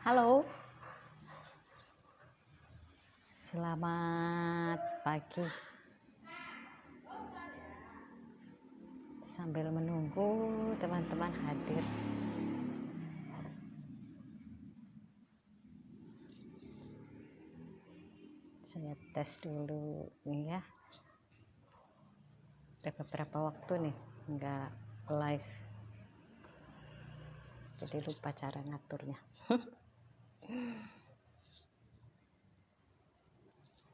Halo, selamat pagi. Sambil menunggu teman-teman hadir, saya tes dulu nih ya. Udah beberapa waktu nih nggak live, jadi lupa cara ngaturnya.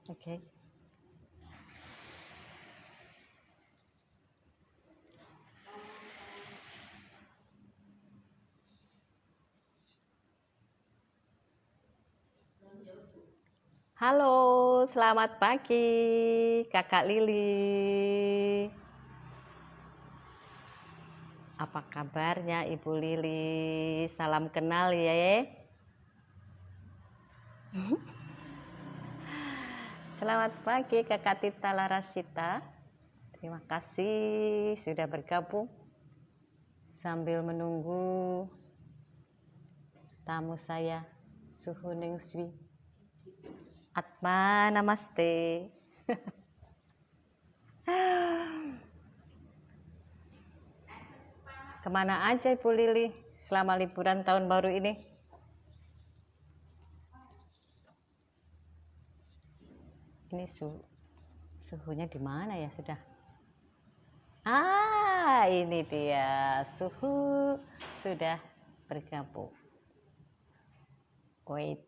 Oke. Halo, selamat pagi Kakak Lili. Apa kabarnya Ibu Lili? Salam kenal ya. Selamat pagi Kakak Tita Larasita. Terima kasih sudah bergabung sambil menunggu tamu saya, Suhu Ningswi. Atma Namaste. Kemana aja Ibu Lili selama liburan tahun baru ini? Ini suhunya di mana ya sudah? Ini dia Suhu sudah bergabung. Wait.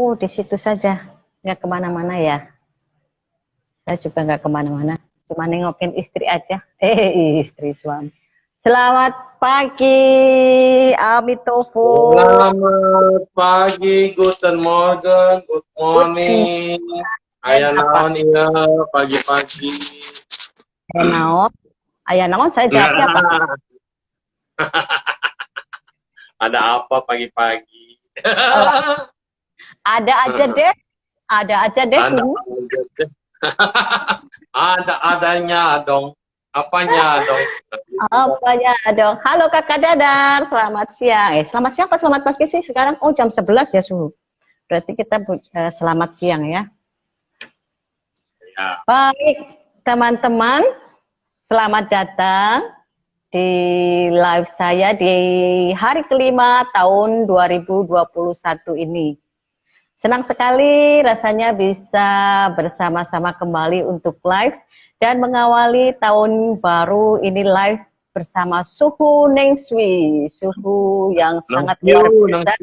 Di situ saja, nggak kemana-mana ya. Saya juga nggak kemana-mana, cuma nengokin istri aja. Istri suami. Selamat pagi, Amitofo. Selamat pagi, guten morgen, good morning. Ayah naon iya pagi-pagi. Ayah naon, saya jawabnya apa? Ada apa pagi-pagi? Ada aja deh. Suhu. Adanya dong. Apanya dong? Halo Kakak Dadar, selamat siang. Selamat siang apa selamat pagi sih sekarang? Jam 11 ya Suhu. Berarti kita selamat siang ya. Baik, teman-teman, selamat datang di live saya di hari kelima tahun 2021 ini. Senang sekali rasanya bisa bersama-sama kembali untuk live dan mengawali tahun baru ini live bersama Suhu Ningswi, Suhu yang sangat luar biasa.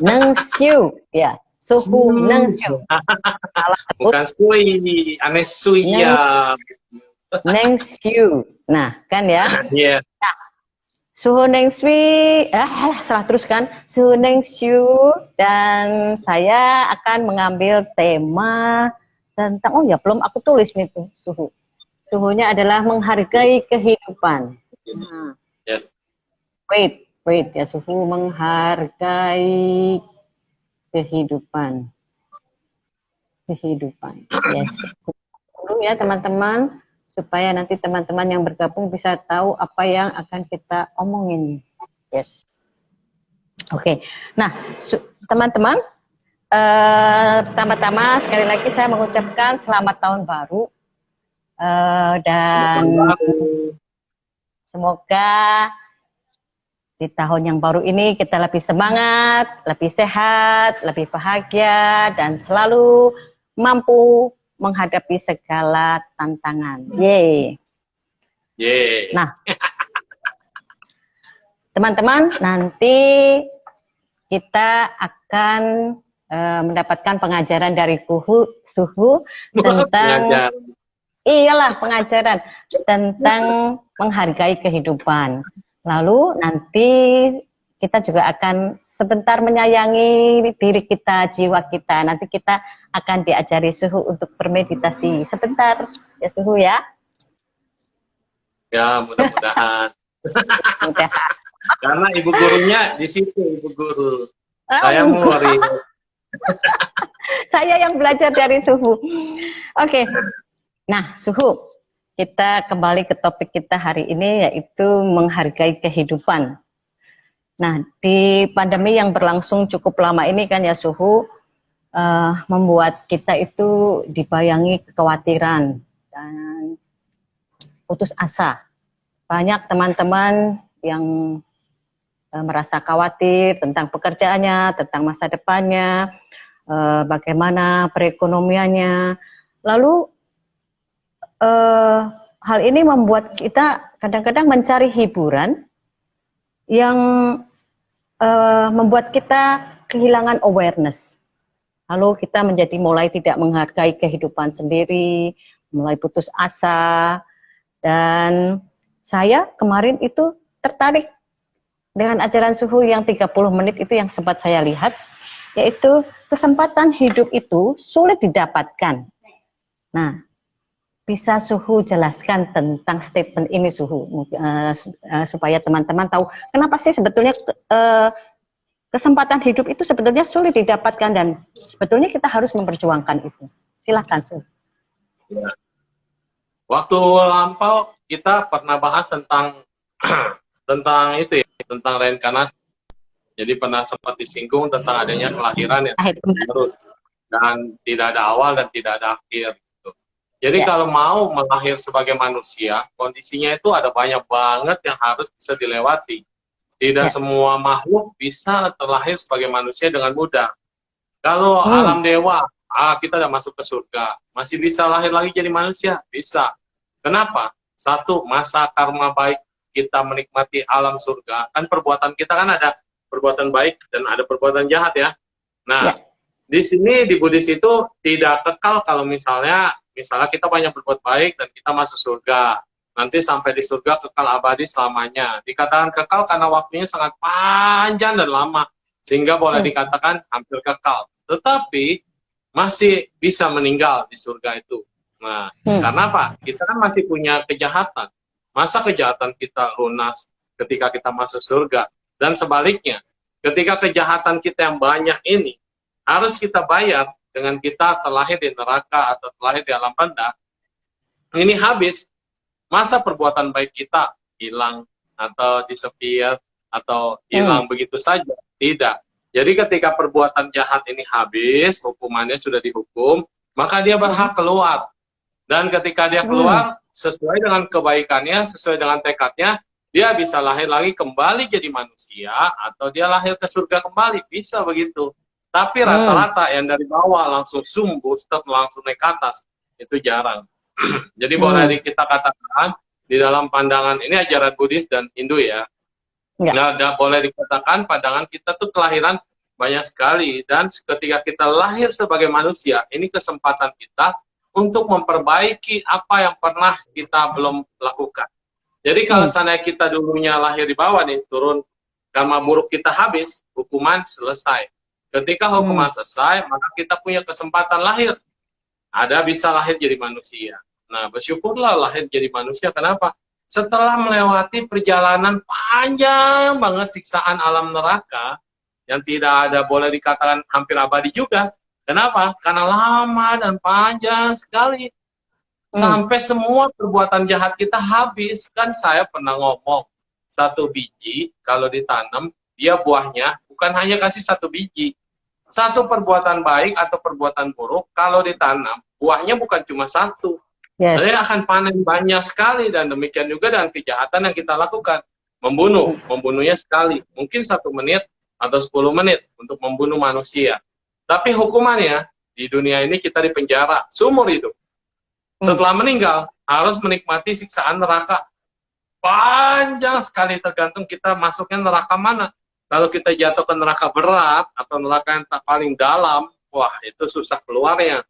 Ningswi, ya, Suhu Ningswi. Bukan Sui, aneh Sui ya. Ningswi, nah kan ya. Yeah. Nah, Suhu Ningswi, salah terus kan. Suhu Ningswi dan saya akan mengambil tema tentang, belum aku tulis nih tuh Suhu. Suhunya adalah menghargai kehidupan. Nah. Yes. Wait ya Suhu, menghargai kehidupan. Yes. Dulu ya teman-teman, supaya nanti teman-teman yang bergabung bisa tahu apa yang akan kita omongin. Yes. Oke. Nah, teman-teman, pertama-tama sekali lagi saya mengucapkan selamat tahun baru. Dan semoga di tahun yang baru ini kita lebih semangat, lebih sehat, lebih bahagia, dan selalu mampu menghadapi segala tantangan. Yeay. Nah, teman-teman, nanti kita akan mendapatkan pengajaran dari Suhu tentang pengajaran tentang menghargai kehidupan. Lalu nanti kita juga akan sebentar menyayangi diri kita, jiwa kita. Nanti kita akan diajari Suhu untuk bermeditasi sebentar ya Suhu ya. Ya, mudah-mudahan. Karena ibu gurunya di situ, ibu guru. Saya murid. Saya yang belajar dari Suhu. Oke. Nah, Suhu, kita kembali ke topik kita hari ini, yaitu menghargai kehidupan. Nah, di pandemi yang berlangsung cukup lama ini kan ya Suhu, membuat kita itu dibayangi kekhawatiran dan putus asa. Banyak teman-teman yang merasa khawatir tentang pekerjaannya, tentang masa depannya, bagaimana perekonomiannya. Lalu hal ini membuat kita kadang-kadang mencari hiburan yang membuat kita kehilangan awareness. Lalu kita menjadi mulai tidak menghargai kehidupan sendiri, mulai putus asa. Dan saya kemarin itu tertarik dengan ajaran Suhu yang 30 menit itu yang sempat saya lihat, yaitu kesempatan hidup itu sulit didapatkan. Nah, bisa Suhu jelaskan tentang statement ini Suhu, supaya teman-teman tahu kenapa sih sebetulnya kesempatan hidup itu sebetulnya sulit didapatkan dan sebetulnya kita harus memperjuangkan itu. Silakan Suhu. Ya. Waktu lampau kita pernah bahas tentang tentang itu ya, tentang reinkarnasi. Jadi pernah sempat disinggung tentang adanya kelahiran yang terus dan tidak ada awal dan tidak ada akhir. Gitu. Jadi kalau mau melahir sebagai manusia, kondisinya itu ada banyak banget yang harus bisa dilewati. Tidak semua makhluk bisa terlahir sebagai manusia dengan mudah. Kalau alam dewa, kita udah masuk ke surga. Masih bisa lahir lagi jadi manusia? Bisa. Kenapa? Satu, masa karma baik kita menikmati alam surga. Kan perbuatan kita kan ada perbuatan baik dan ada perbuatan jahat ya. Nah, di sini di Buddhis itu tidak kekal kalau misalnya kita banyak berbuat baik dan kita masuk surga. Nanti sampai di surga kekal abadi selamanya. Dikatakan kekal karena waktunya sangat panjang dan lama. Sehingga boleh dikatakan hampir kekal. Tetapi masih bisa meninggal di surga itu. Nah, karena apa? Kita kan masih punya kejahatan. Masa kejahatan kita lunas ketika kita masuk surga? Dan sebaliknya, ketika kejahatan kita yang banyak ini harus kita bayar dengan kita terlahir di neraka atau terlahir di alam rendah, ini habis. Masa perbuatan baik kita hilang atau disappear atau hilang begitu saja? Tidak. Jadi ketika perbuatan jahat ini habis, hukumannya sudah dihukum, maka dia berhak keluar. Dan ketika dia keluar, sesuai dengan kebaikannya, sesuai dengan tekadnya, dia bisa lahir lagi kembali jadi manusia, atau dia lahir ke surga kembali, bisa begitu. Tapi rata-rata yang dari bawah langsung booster, langsung naik ke atas, itu jarang. Jadi boleh kita katakan di dalam pandangan ini ajaran Buddhis dan Hindu ya. Nah, boleh dikatakan pandangan kita tuh kelahiran banyak sekali dan ketika kita lahir sebagai manusia, ini kesempatan kita untuk memperbaiki apa yang pernah kita belum lakukan. Jadi kalau seandainya kita dulunya lahir di bawah nih, turun karma buruk kita habis, hukuman selesai. Ketika hukuman selesai, maka kita punya kesempatan lahir. Ada bisa lahir jadi manusia. Nah, bersyukurlah lahir jadi manusia. Kenapa? Setelah melewati perjalanan panjang banget siksaan alam neraka, yang tidak ada boleh dikatakan hampir abadi juga. Kenapa? Karena lama dan panjang sekali. Sampai semua perbuatan jahat kita habis. Kan saya pernah ngomong, satu biji kalau ditanam, dia buahnya bukan hanya kasih satu biji. Satu perbuatan baik atau perbuatan buruk, kalau ditanam, buahnya bukan cuma satu. Dia akan panen banyak sekali, dan demikian juga dengan kejahatan yang kita lakukan. Membunuhnya sekali. Mungkin 1 menit atau 10 menit untuk membunuh manusia. Tapi hukumannya, di dunia ini kita dipenjara, seumur hidup. Setelah meninggal, harus menikmati siksaan neraka. Panjang sekali, tergantung kita masuknya neraka mana. Kalau kita jatuh ke neraka berat atau neraka yang tak paling dalam, wah itu susah keluarnya.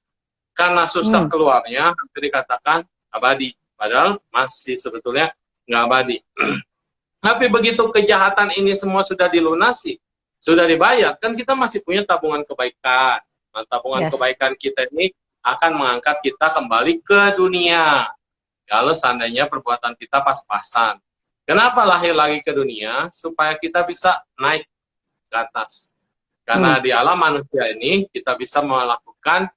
Karena susah keluarnya, hampir dikatakan abadi. Padahal masih sebetulnya nggak abadi. Tapi begitu kejahatan ini semua sudah dilunasi, sudah dibayar, kan kita masih punya tabungan kebaikan. Nah, tabungan kebaikan kita ini akan mengangkat kita kembali ke dunia. Kalau seandainya perbuatan kita pas-pasan. Kenapa lahir lagi ke dunia? Supaya kita bisa naik ke atas. Karena di alam manusia ini kita bisa melakukan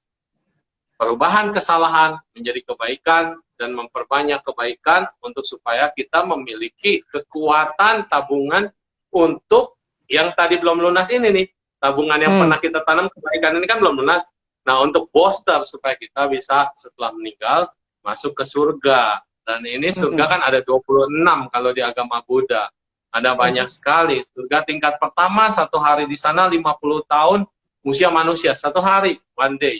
perubahan kesalahan menjadi kebaikan dan memperbanyak kebaikan untuk supaya kita memiliki kekuatan tabungan untuk yang tadi belum lunas ini nih. Tabungan yang pernah kita tanam kebaikan ini kan belum lunas. Nah, untuk booster supaya kita bisa setelah meninggal masuk ke surga. Dan ini surga kan ada 26 kalau di agama Buddha. Ada banyak sekali. Surga tingkat pertama, 1 hari di sana 50 tahun usia manusia. 1 hari, one day.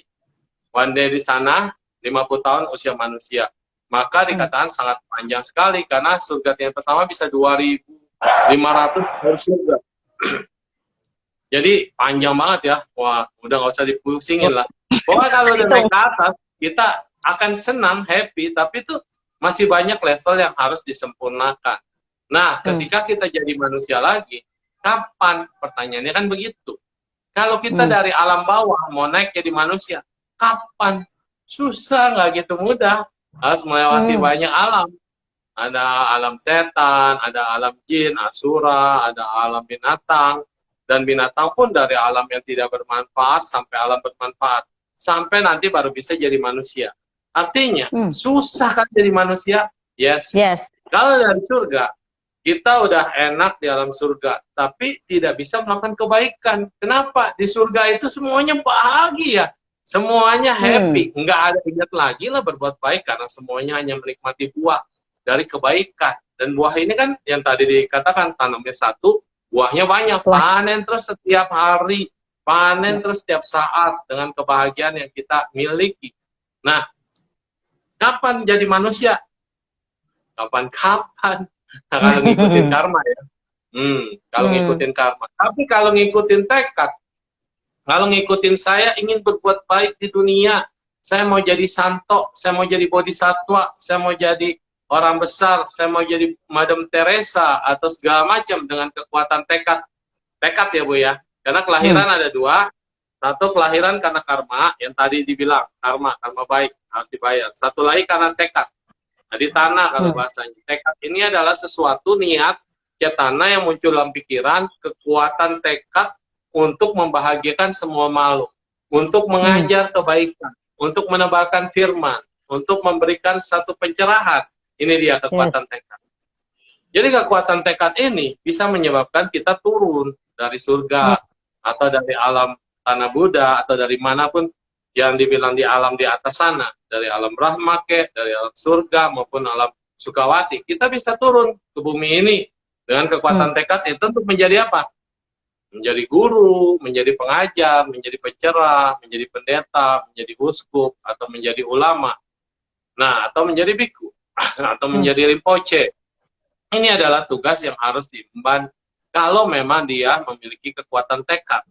One day di sana, 50 tahun usia manusia. Maka dikatakan sangat panjang sekali, karena surga tingkat pertama bisa 2.500 tahun surga. Jadi panjang banget ya. Wah, udah nggak usah dipusingin lah. Pokoknya kalau udah naik ke atas, kita akan senang, happy, tapi itu masih banyak level yang harus disempurnakan. Nah, ketika kita jadi manusia lagi, kapan? Pertanyaannya kan begitu. Kalau kita dari alam bawah mau naik jadi manusia, kapan? Susah, nggak gitu mudah. Harus melewati banyak alam. Ada alam setan, ada alam jin, asura, ada alam binatang. Dan binatang pun dari alam yang tidak bermanfaat sampai alam bermanfaat. Sampai nanti baru bisa jadi manusia. Artinya, susah kan jadi manusia? Yes. Kalau dari surga, kita udah enak di alam surga, tapi tidak bisa melakukan kebaikan. Kenapa? Di surga itu semuanya bahagia, semuanya happy. Nggak ada ingat lagi lah berbuat baik, karena semuanya hanya menikmati buah dari kebaikan. Dan buah ini kan yang tadi dikatakan, tanamnya satu, buahnya banyak. Panen terus setiap hari, panen terus setiap saat dengan kebahagiaan yang kita miliki. Nah, kapan jadi manusia? Kapan-kapan. Kalau ngikutin karma ya. Kalau ngikutin karma. Tapi kalau ngikutin tekad, kalau ngikutin saya ingin berbuat baik di dunia, saya mau jadi santo, saya mau jadi bodhisatwa, saya mau jadi orang besar, saya mau jadi Madam Teresa atau segala macam dengan kekuatan tekad. Tekad ya Bu ya. Karena kelahiran ada 2. Satu kelahiran karena karma, yang tadi dibilang karma baik harus dibayar. Satu lagi karena tekad. Nah, di tanah kalau bahasanya. Tekad ini adalah sesuatu niat cetana yang muncul dalam pikiran, kekuatan tekad untuk membahagiakan semua makhluk, untuk mengajar kebaikan, untuk menebarkan firman, untuk memberikan satu pencerahan. Ini dia kekuatan tekad. Jadi kekuatan tekad ini bisa menyebabkan kita turun dari surga atau dari alam tanah Buddha atau dari manapun yang dibilang di alam di atas sana, dari alam Brahmake, dari alam surga maupun alam Sukawati. Kita bisa turun ke bumi ini dengan kekuatan tekad itu untuk menjadi apa? Menjadi guru, menjadi pengajar, menjadi pencerah, menjadi pendeta, menjadi uskup, atau menjadi ulama. Nah, atau menjadi biku, atau menjadi rinpoche. Ini adalah tugas yang harus diemban kalau memang dia memiliki kekuatan tekad.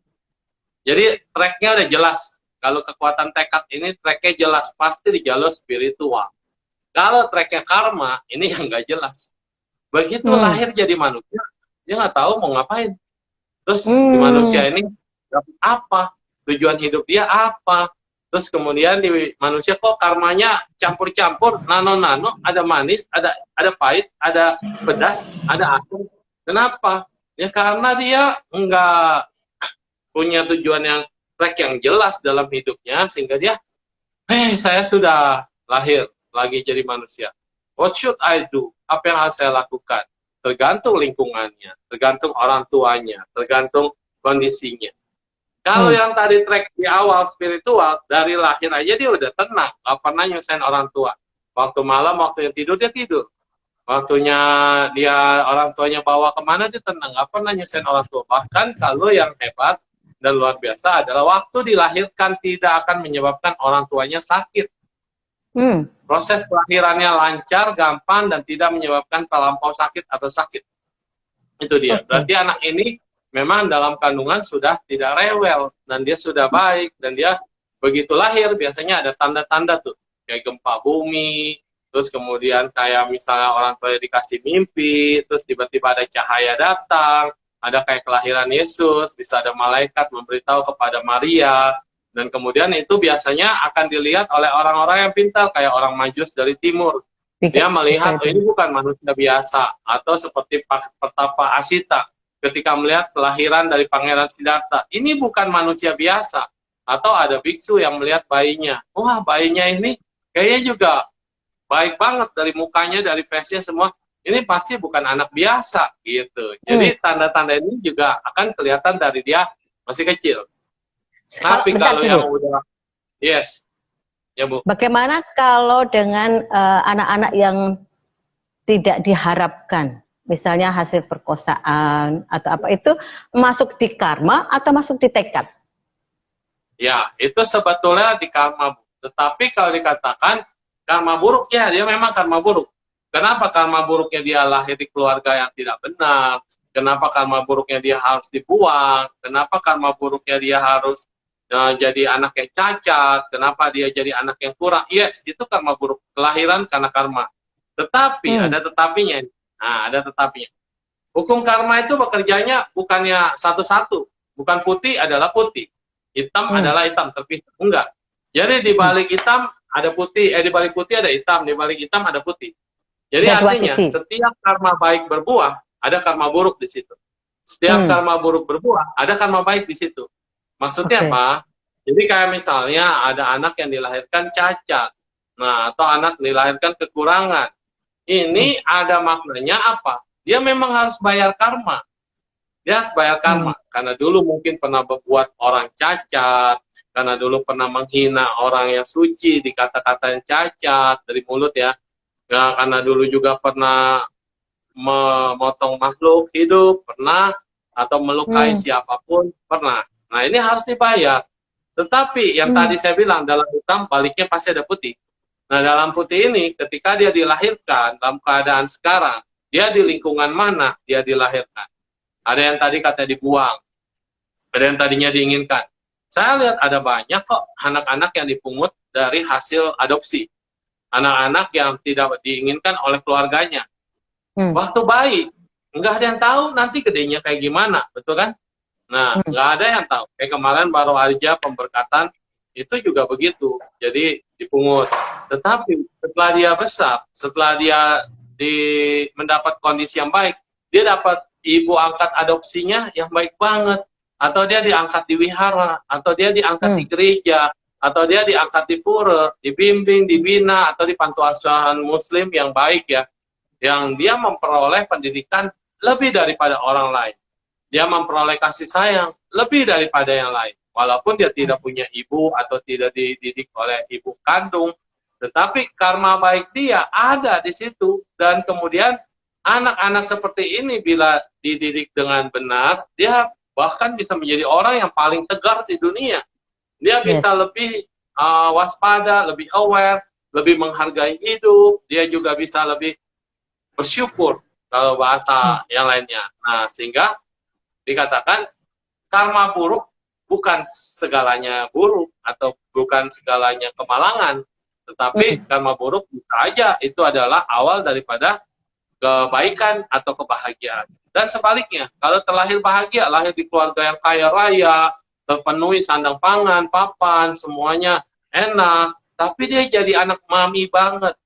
Jadi tracknya udah jelas. Kalau kekuatan tekad ini tracknya jelas, pasti di jalur spiritual. Kalau tracknya karma, ini yang nggak jelas. Begitu lahir jadi manusia, dia nggak tahu mau ngapain. Terus di manusia ini dapat apa? Tujuan hidup dia apa? Terus kemudian di manusia kok karmanya campur-campur, nano-nano, ada manis, ada pahit, ada pedas, ada asam. Kenapa? Ya karena dia nggak punya tujuan yang track yang jelas dalam hidupnya, sehingga dia, saya sudah lahir lagi jadi manusia. What should I do? Apa yang harus saya lakukan? Tergantung lingkungannya, tergantung orang tuanya, tergantung kondisinya. Kalau yang tadi track di awal spiritual, dari lahir aja dia udah tenang, gak pernah nyusahin orang tua. Waktu malam, waktu yang tidur, dia tidur. Waktunya dia orang tuanya bawa kemana, dia tenang, gak pernah nyusahin orang tua. Bahkan kalau yang hebat dan luar biasa adalah waktu dilahirkan tidak akan menyebabkan orang tuanya sakit. Proses kelahirannya lancar, gampang, dan tidak menyebabkan terlampau sakit atau sakit. Itu dia. Berarti anak ini memang dalam kandungan sudah tidak rewel, dan dia sudah baik, dan dia begitu lahir biasanya ada tanda-tanda tuh, kayak gempa bumi, terus kemudian kayak misalnya orang tua dikasih mimpi, terus tiba-tiba ada cahaya datang, ada kayak kelahiran Yesus, bisa ada malaikat memberitahu kepada Maria, dan kemudian itu biasanya akan dilihat oleh orang-orang yang pintar, kayak orang Majus dari timur. Dia melihat, oh, ini bukan manusia biasa, atau seperti Pertapa Asita. ketika melihat kelahiran dari Pangeran Siddhartha. Ini bukan manusia biasa. Atau ada biksu yang melihat bayinya. Wah, bayinya ini kayaknya juga baik banget dari mukanya, dari face-nya semua. Ini pasti bukan anak biasa gitu. Jadi tanda-tanda ini juga akan kelihatan dari dia masih kecil. Tapi kalau yang udah, yes, ya Bu. Bagaimana kalau dengan anak-anak yang tidak diharapkan, misalnya hasil perkosaan atau apa, itu masuk di karma atau masuk di tekad? Ya, itu sebetulnya di karma, Bu. Tetapi kalau dikatakan karma buruk, ya dia memang karma buruk. Kenapa karma buruknya dia lahir di keluarga yang tidak benar? Kenapa karma buruknya dia harus dibuang? Kenapa karma buruknya dia harus jadi anak yang cacat? Kenapa dia jadi anak yang kurang? Yes, itu karma buruk. Kelahiran karena karma. Tetapi ada tetapinya. Nah, ada tetapinya. Hukum karma itu bekerjanya bukannya satu-satu. Bukan putih adalah putih. Hitam adalah hitam, terpisah. Enggak. Jadi di balik hitam ada putih, di balik putih ada hitam, di balik hitam ada putih. Jadi artinya setiap karma baik berbuah, ada karma buruk di situ. Setiap karma buruk berbuah, ada karma baik di situ. Maksudnya apa? Jadi kayak misalnya ada anak yang dilahirkan cacat, nah atau anak dilahirkan kekurangan. Ini ada maknanya apa? Dia memang harus bayar karma. Dia harus bayar karma karena dulu mungkin pernah berbuat orang cacat, karena dulu pernah menghina orang yang suci, dikata-katain cacat dari mulut ya. Ya, karena dulu juga pernah memotong makhluk hidup, pernah, atau melukai siapapun, pernah. Nah, ini harus dibayar. Tetapi yang tadi saya bilang, dalam hitam baliknya pasti ada putih. Nah, dalam putih ini, ketika dia dilahirkan, dalam keadaan sekarang, dia di lingkungan mana dia dilahirkan. Ada yang tadi katanya dibuang, ada yang tadinya diinginkan. Saya lihat ada banyak kok anak-anak yang dipungut dari hasil adopsi. Anak-anak yang tidak diinginkan oleh keluarganya. Waktu bayi, nggak ada yang tahu nanti gedenya kayak gimana, betul kan? Nah, nggak ada yang tahu. Kayak kemarin baru aja pemberkatan, itu juga begitu. Jadi dipungut. Tetapi setelah dia besar, setelah dia mendapat kondisi yang baik, dia dapat ibu angkat adopsinya yang baik banget. Atau dia diangkat di wihara, atau dia diangkat di gereja, atau dia diangkat di pura, dibimbing, dibina, atau di pantiasuhan muslim yang baik ya, yang dia memperoleh pendidikan lebih daripada orang lain. Dia memperoleh kasih sayang lebih daripada yang lain. Walaupun dia tidak punya ibu atau tidak dididik oleh ibu kandung, tetapi karma baik dia ada di situ. Dan kemudian anak-anak seperti ini bila dididik dengan benar, dia bahkan bisa menjadi orang yang paling tegar di dunia. Dia bisa lebih waspada, lebih aware, lebih menghargai hidup. Dia juga bisa lebih bersyukur kalau bahasa yang lainnya. Nah, sehingga dikatakan karma buruk bukan segalanya buruk atau bukan segalanya kemalangan. Tetapi karma buruk bisa aja itu adalah awal daripada kebaikan atau kebahagiaan. Dan sebaliknya, kalau terlahir bahagia, lahir di keluarga yang kaya raya, terpenuhi sandang pangan, papan, semuanya enak, tapi dia jadi anak mami banget,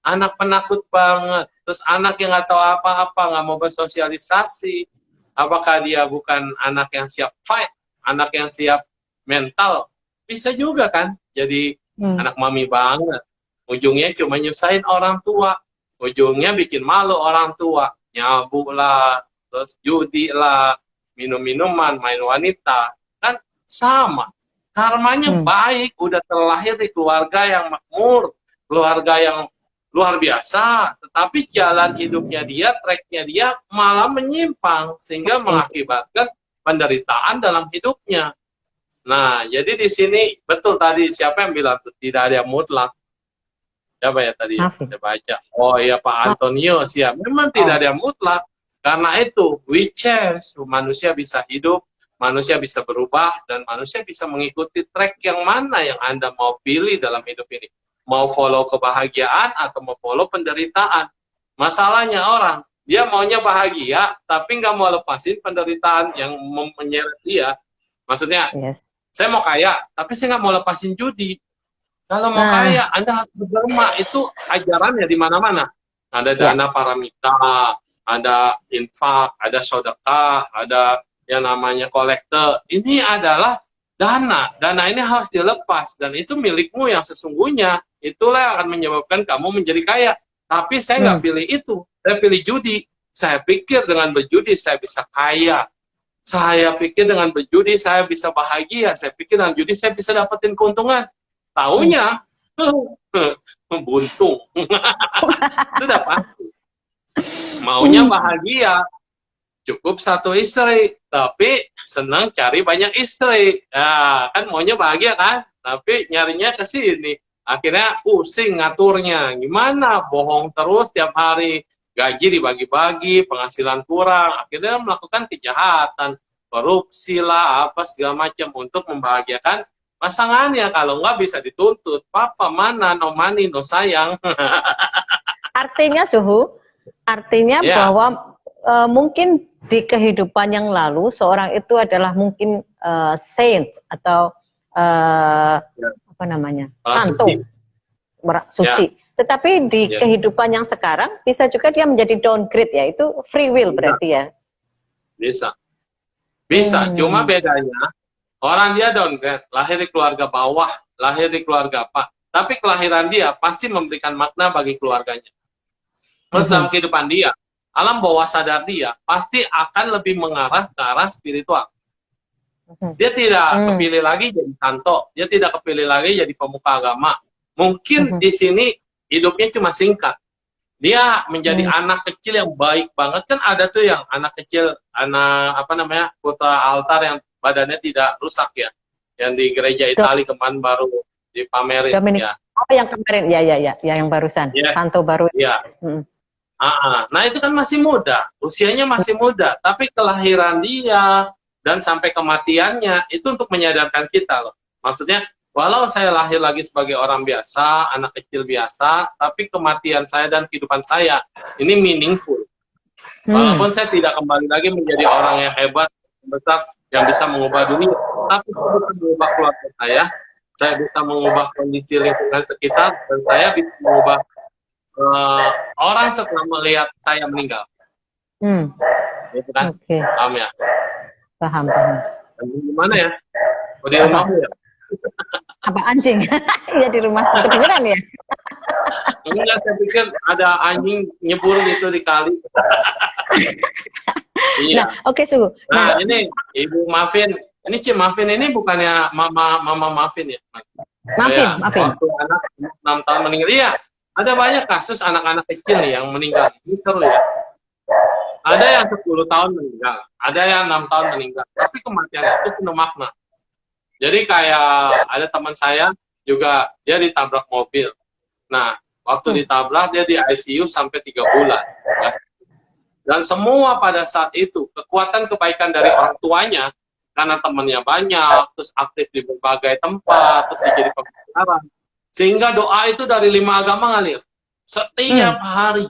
anak penakut banget, terus anak yang nggak tahu apa-apa, nggak mau bersosialisasi, apakah dia bukan anak yang siap fight, anak yang siap mental? Bisa juga kan, jadi anak mami banget, ujungnya cuma nyusahin orang tua, ujungnya bikin malu orang tua, nyabuk lah, terus judi lah, minum-minuman, main wanita, kan sama. Karmanya baik, udah terlahir di keluarga yang makmur, keluarga yang luar biasa, tetapi jalan hidupnya dia, tracknya dia malah menyimpang, sehingga mengakibatkan penderitaan dalam hidupnya. Nah, jadi di sini, betul tadi, siapa yang bilang tidak ada yang mutlak? Siapa ya tadi saya baca? Oh iya Pak Antonio, siap. Memang tidak ada yang mutlak. Karena itu, we change. Manusia bisa hidup, manusia bisa berubah, dan manusia bisa mengikuti track yang mana yang Anda mau pilih dalam hidup ini. Mau follow kebahagiaan atau mau follow penderitaan. Masalahnya orang, dia maunya bahagia, tapi nggak mau lepasin penderitaan yang menyeret dia. Maksudnya, saya mau kaya, tapi saya nggak mau lepasin judi. Kalau mau kaya, Anda harus berderma. Itu ajarannya di mana-mana. Ada dana paramita, ada infak, ada sedekah, ada yang namanya kolektor. Ini adalah dana. Dana ini harus dilepas dan itu milikmu yang sesungguhnya. Itulah yang akan menyebabkan kamu menjadi kaya. Tapi saya nggak pilih itu. Saya pilih judi. Saya pikir dengan berjudi saya bisa kaya. Saya pikir dengan berjudi saya bisa bahagia. Saya pikir dengan judi saya bisa dapetin keuntungan. Taunya buntung. Itu udah pasti. Maunya bahagia. Cukup satu istri, tapi senang cari banyak istri. Ya, kan maunya bahagia kan? Tapi nyarinya ke sini. Akhirnya pusing ngaturnya. Gimana? Bohong terus tiap hari. Gaji dibagi-bagi, penghasilan kurang. Akhirnya melakukan kejahatan. Korupsi lah, apa segala macam. Untuk membahagiakan pasangannya. Kalau nggak bisa dituntut. Papa mana? No money, no sayang. Artinya bahwa mungkin di kehidupan yang lalu seorang itu adalah mungkin saint atau apa namanya, santo, suci. Tetapi di kehidupan yang sekarang bisa juga dia menjadi downgrade, ya, itu free will berarti ya. Bisa. Cuma bedanya orang dia downgrade, lahir di keluarga bawah, lahir di keluarga apa, tapi kelahiran dia pasti memberikan makna bagi keluarganya. Terus dalam kehidupan dia, alam bawah sadar dia pasti akan lebih mengarah ke arah spiritual. Dia tidak kepilih lagi jadi santo, dia tidak kepilih lagi jadi pemuka agama. Mungkin di sini hidupnya cuma singkat. Dia menjadi anak kecil yang baik banget. Kan ada tuh yang anak kecil, anak apa namanya, putra altar yang badannya tidak rusak ya. Yang di gereja Italia kemarin baru dipamerin. Ya. Oh, yang kemarin, ya, yang barusan, santo baru. Ya. Nah itu kan masih muda, usianya masih muda, tapi kelahiran dia dan sampai kematiannya itu untuk menyadarkan kita loh. Maksudnya, walau saya lahir lagi sebagai orang biasa, anak kecil biasa, tapi kematian saya dan kehidupan saya ini meaningful. Walaupun saya tidak kembali lagi menjadi orang yang hebat, besar, yang bisa mengubah dunia, tapi saya bisa mengubah keluarga saya bisa mengubah kondisi lingkungan sekitar, dan saya bisa mengubah orang setelah melihat saya meninggal. Itu kan? Paham ya? Paham. Gimana ya? Oh, di rumahmu ya? Apa anjing? Iya, di rumah. Kedengeran ya? Enggak, saya pikir ada anjing nyebur gitu di kali. Iya. Nah, oke, Su. Nah, ini Ibu Mafin. Ini Ci Mafin ini bukannya Mama Mafin ya? Mafin. Waktu anak 6 tahun meninggal. Iya. Ada banyak kasus anak-anak kecil yang meninggal. Ini seru ya. Ada yang 10 tahun meninggal, ada yang 6 tahun meninggal. Tapi kematian itu penuh makna. Jadi kayak ada teman saya juga, dia ditabrak mobil. Nah, waktu ditabrak dia di ICU sampai 3 bulan. Dan semua pada saat itu, kekuatan kebaikan dari orang tuanya, karena temannya banyak, terus aktif di berbagai tempat, terus dia jadi pembicara. Sehingga doa itu dari 5 agama ngalir. Setiap hari,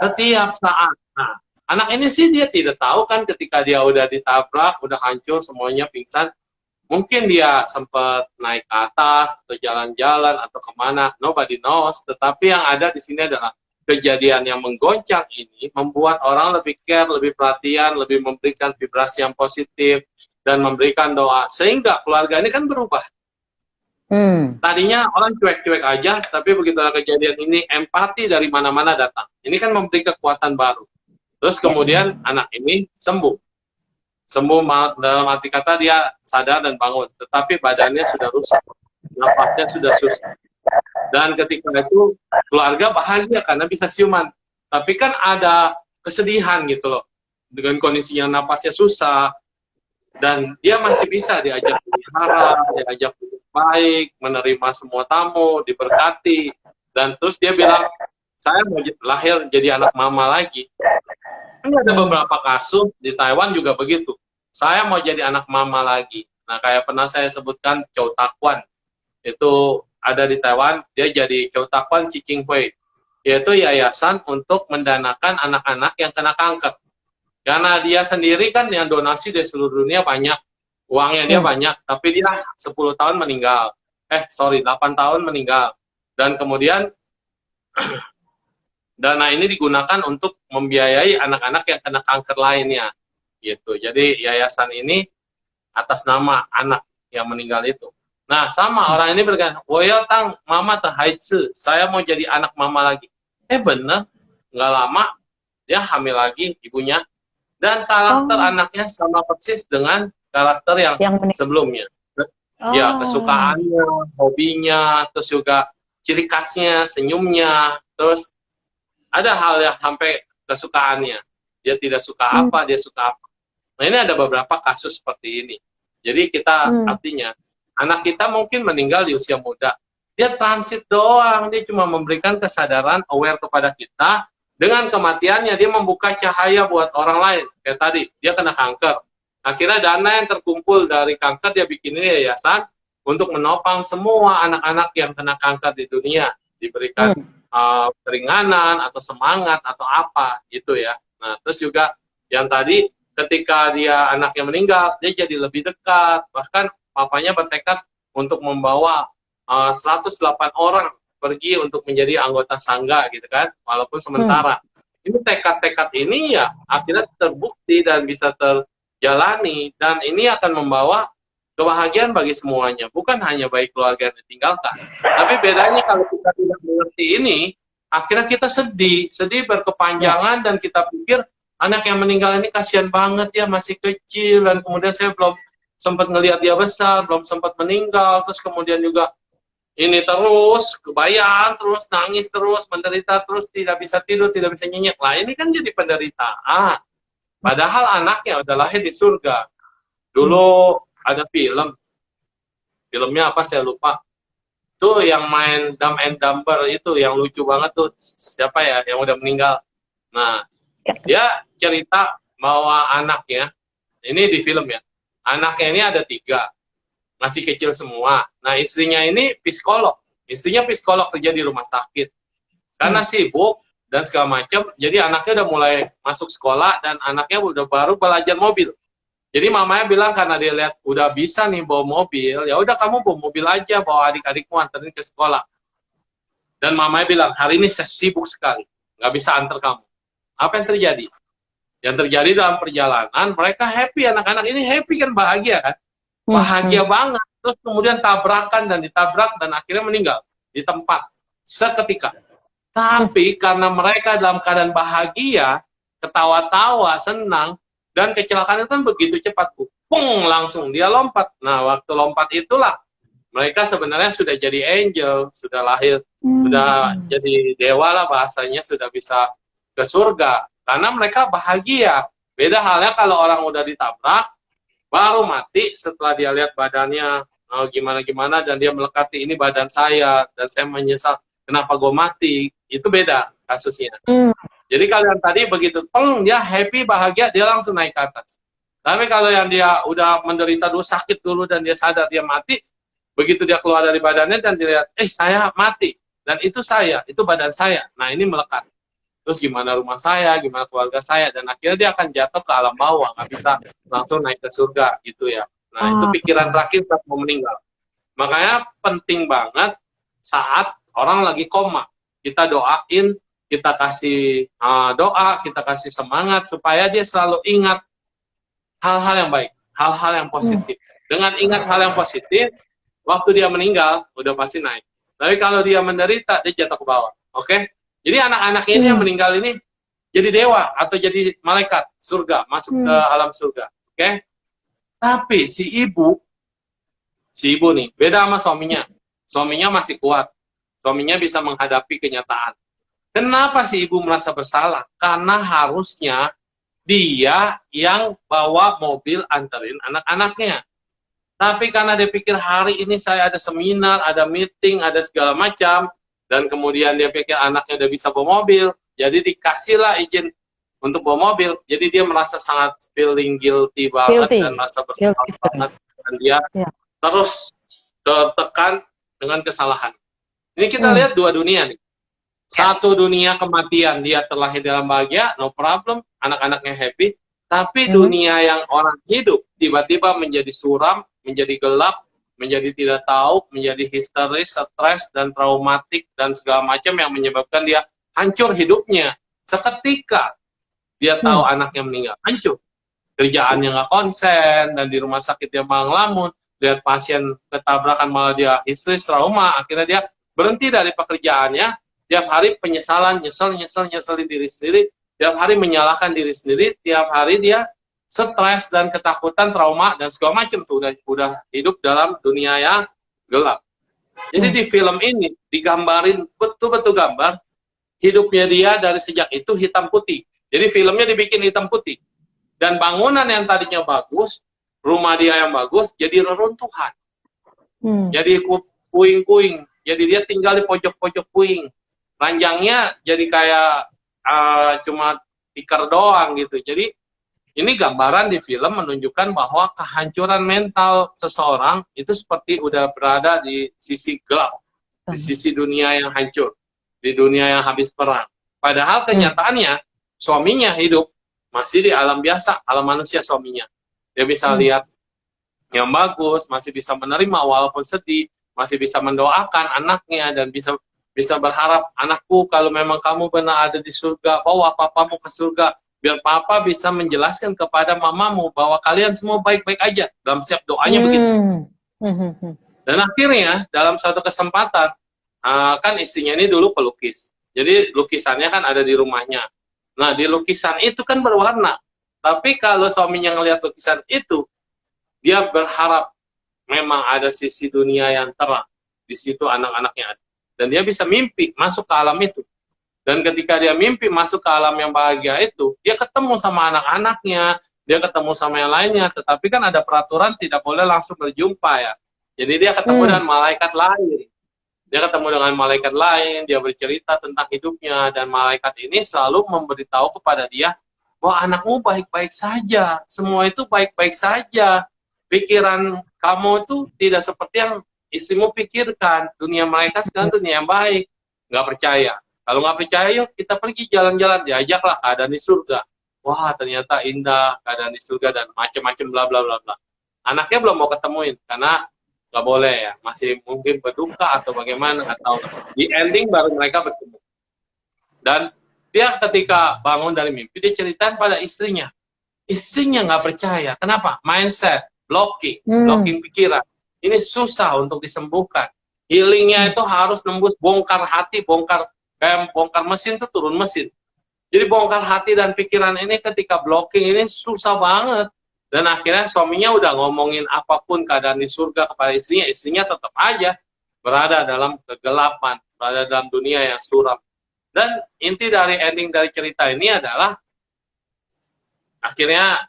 setiap saat. Nah, anak ini sih dia tidak tahu kan ketika dia udah ditabrak, udah hancur, semuanya pingsan. Mungkin dia sempat naik ke atas, atau jalan-jalan, atau kemana. Nobody knows. Tetapi yang ada di sini adalah kejadian yang menggoncang ini membuat orang lebih care, lebih perhatian, lebih memberikan vibrasi yang positif, dan memberikan doa. Sehingga keluarga ini kan berubah. Tadinya orang cuek-cuek aja, tapi begitu ada kejadian ini, empati dari mana-mana datang. Ini kan memberi kekuatan baru. Terus kemudian anak ini sembuh. Sembuh dalam arti kata dia sadar dan bangun, tetapi badannya sudah rusak, nafasnya sudah susah. Dan ketika itu keluarga bahagia karena bisa siuman. Tapi kan ada kesedihan gitu loh. Dengan kondisinya nafasnya susah, dan dia masih bisa diajak berbicara, diajak baik, menerima semua tamu, diberkati, dan terus dia bilang, saya mau lahir jadi anak mama lagi. Ini ada beberapa kasus di Taiwan juga begitu. Saya mau jadi anak mama lagi. Nah, kayak pernah saya sebutkan Chow Tak Wan, itu ada di Taiwan, dia jadi Chow Tak Wan Cicing Hui, yaitu yayasan untuk mendanakan anak-anak yang kena kanker. Karena dia sendiri kan yang donasi di seluruh dunia banyak, uangnya dia banyak, tapi dia 10 tahun meninggal. 8 tahun meninggal. Dan kemudian dana ini digunakan untuk membiayai anak-anak yang kena kanker lainnya, gitu. Jadi yayasan ini atas nama anak yang meninggal itu. Nah, sama orang ini berkata, "Woyo tang, mama teh haitsu, saya mau jadi anak mama lagi." Bener, nggak lama dia hamil lagi ibunya, dan karakter anaknya sama persis dengan karakter yang sebelumnya. Ya, kesukaannya, hobinya, terus juga ciri khasnya, senyumnya, terus ada hal yang sampai kesukaannya. Dia tidak suka apa, dia suka apa. Nah, ini ada beberapa kasus seperti ini. Jadi kita artinya, anak kita mungkin meninggal di usia muda. Dia transit doang, dia cuma memberikan kesadaran, aware kepada kita. Dengan kematiannya, dia membuka cahaya buat orang lain. Kayak tadi, dia kena kanker. Akhirnya dana yang terkumpul dari kanker, dia bikin yayasan untuk menopang semua anak-anak yang kena kanker di dunia. Diberikan keringanan, atau semangat, atau apa, gitu ya. Nah, terus juga yang tadi, ketika dia anaknya meninggal, dia jadi lebih dekat. Bahkan papanya bertekad untuk membawa 108 orang pergi untuk menjadi anggota sangga gitu kan, walaupun sementara. Ini tekad-tekad ini ya akhirnya terbukti dan bisa terjalani, dan ini akan membawa kebahagiaan bagi semuanya, bukan hanya bagi keluarga yang ditinggalkan. Tapi bedanya kalau kita tidak mengerti ini, akhirnya kita sedih berkepanjangan, dan kita pikir anak yang meninggal ini kasihan banget ya, masih kecil, dan kemudian saya belum sempat ngelihat dia besar, belum sempat meninggal, terus kemudian juga ini terus, kebayang terus, nangis terus, menderita terus, tidak bisa tidur, tidak bisa nyenyak. Lah ini kan jadi penderitaan. Padahal anaknya udah lahir di surga. Dulu ada filmnya apa saya lupa. Tuh yang main Dumb and Dumber itu, yang lucu banget tuh, siapa ya, yang udah meninggal. Nah, dia cerita bahwa anaknya, ini di film ya, anaknya ini ada 3. Masih kecil semua. Nah, istrinya ini psikolog. Istrinya psikolog, kerja di rumah sakit. Karena sibuk dan segala macam, jadi anaknya udah mulai masuk sekolah, dan anaknya udah baru belajar mobil. Jadi mamanya bilang, karena dia lihat udah bisa nih bawa mobil, ya udah kamu bawa mobil aja, bawa adik-adikmu anterin ke sekolah. Dan mamanya bilang, hari ini saya sibuk sekali, nggak bisa antar kamu. Apa yang terjadi? Yang terjadi dalam perjalanan, mereka happy, anak-anak ini happy kan, bahagia kan? Bahagia banget, terus kemudian tabrakan dan ditabrak, dan akhirnya meninggal di tempat seketika. Tapi karena mereka dalam keadaan bahagia, ketawa-tawa, senang, dan kecelakaan itu kan begitu cepat, pung, langsung dia lompat. Nah, waktu lompat itulah mereka sebenarnya sudah jadi angel, sudah lahir, sudah jadi dewa lah bahasanya, sudah bisa ke surga, karena mereka bahagia. Beda halnya kalau orang udah ditabrak, baru mati setelah dia lihat badannya gimana-gimana, dan dia melekati, ini badan saya, dan saya menyesal kenapa gue mati. Itu beda kasusnya. Jadi kalau yang tadi begitu, dia happy, bahagia, dia langsung naik ke atas. Tapi kalau yang dia udah menderita dulu, sakit dulu, dan dia sadar dia mati, begitu dia keluar dari badannya dan dilihat, saya mati, dan itu saya, itu badan saya. Nah, ini melekat. Terus gimana rumah saya, gimana keluarga saya, dan akhirnya dia akan jatuh ke alam bawah, nggak bisa langsung naik ke surga gitu ya. Nah, itu pikiran terakhir saat mau meninggal. Makanya penting banget saat orang lagi koma, kita doain, kita kasih doa, kita kasih semangat supaya dia selalu ingat hal-hal yang baik, hal-hal yang positif. Dengan ingat hal yang positif, waktu dia meninggal udah pasti naik. Tapi kalau dia menderita, dia jatuh ke bawah. Oke? Jadi anak-anak ini yang meninggal ini jadi dewa atau jadi malaikat surga, masuk ke alam surga. Oke? Tapi si ibu nih beda sama suaminya. Suaminya masih kuat. Suaminya bisa menghadapi kenyataan. Kenapa si ibu merasa bersalah? Karena harusnya dia yang bawa mobil anterin anak-anaknya. Tapi karena dia pikir hari ini saya ada seminar, ada meeting, ada segala macam, dan kemudian dia pikir anaknya udah bisa bawa mobil, jadi dikasihlah izin untuk bawa mobil. Jadi dia merasa sangat feeling guilty banget, dan merasa bersalah banget, dan dia terus tertekan dengan kesalahan. Ini kita lihat dua dunia nih. Satu dunia kematian, dia terlahir dalam bahagia, no problem, anak-anaknya happy. Tapi dunia yang orang hidup tiba-tiba menjadi suram, menjadi gelap, menjadi tidak tahu, menjadi histeris, stres, dan traumatik, dan segala macam yang menyebabkan dia hancur hidupnya. Seketika dia tahu anaknya meninggal, hancur. Kerjaannya nggak konsen, dan di rumah sakit dia malah ngelamun, lihat pasien ketabrakan malah dia histeris, trauma, akhirnya dia berhenti dari pekerjaannya, tiap hari penyesalan, nyeselin diri sendiri, tiap hari menyalahkan diri sendiri, tiap hari dia stres dan ketakutan, trauma, dan segala macam tuh, udah hidup dalam dunia yang gelap. Jadi di film ini digambarin betul-betul gambar hidupnya dia dari sejak itu hitam putih. Jadi filmnya dibikin hitam putih. Dan bangunan yang tadinya bagus, rumah dia yang bagus, jadi reruntuhan. Jadi puing-puing. Jadi dia tinggal di pojok-pojok puing. Ranjangnya jadi kayak cuma tikar doang gitu. Jadi ini gambaran di film menunjukkan bahwa kehancuran mental seseorang itu seperti udah berada di sisi gelap, di sisi dunia yang hancur, di dunia yang habis perang. Padahal kenyataannya suaminya hidup masih di alam biasa, alam manusia suaminya. Dia bisa lihat yang bagus, masih bisa menerima walaupun sedih, masih bisa mendoakan anaknya, dan bisa berharap, anakku kalau memang kamu benar ada di surga, bawa papamu ke surga, biar papa bisa menjelaskan kepada mamamu bahwa kalian semua baik-baik aja. Dalam setiap doanya begitu. Dan akhirnya dalam suatu kesempatan, kan istrinya ini dulu pelukis. Jadi lukisannya kan ada di rumahnya. Nah, di lukisan itu kan berwarna. Tapi kalau suaminya ngelihat lukisan itu, dia berharap memang ada sisi dunia yang terang. Di situ anak-anaknya ada. Dan dia bisa mimpi masuk ke alam itu. Dan ketika dia mimpi masuk ke alam yang bahagia itu, dia ketemu sama anak-anaknya, dia ketemu sama yang lainnya. Tetapi kan ada peraturan tidak boleh langsung berjumpa ya. Jadi dia ketemu dengan malaikat lain. Dia ketemu dengan malaikat lain, dia bercerita tentang hidupnya, dan malaikat ini selalu memberitahu kepada dia bahwa anakmu baik-baik saja, semua itu baik-baik saja. Pikiran kamu itu tidak seperti yang istrimu pikirkan. Dunia mereka sekarang dunia yang baik. Nggak percaya. Kalau nggak percaya, yuk kita pergi jalan-jalan, diajaklah keadaan di surga. Wah, ternyata indah keadaan di surga dan macam-macam bla bla bla bla. Anaknya belum mau ketemuin karena nggak boleh ya, masih mungkin berduka atau bagaimana, atau di ending baru mereka bertemu. Dan dia ketika bangun dari mimpi, dia ceritain pada istrinya. Istrinya nggak percaya. Kenapa? Mindset, blocking pikiran. Ini susah untuk disembuhkan. Healingnya itu harus nembus bongkar hati, kayak bongkar mesin tuh turun mesin. Jadi bongkar hati dan pikiran ini ketika blocking ini susah banget. Dan akhirnya suaminya udah ngomongin apapun keadaan di surga kepada istrinya, istrinya tetap aja berada dalam kegelapan, berada dalam dunia yang suram. Dan inti dari ending dari cerita ini adalah akhirnya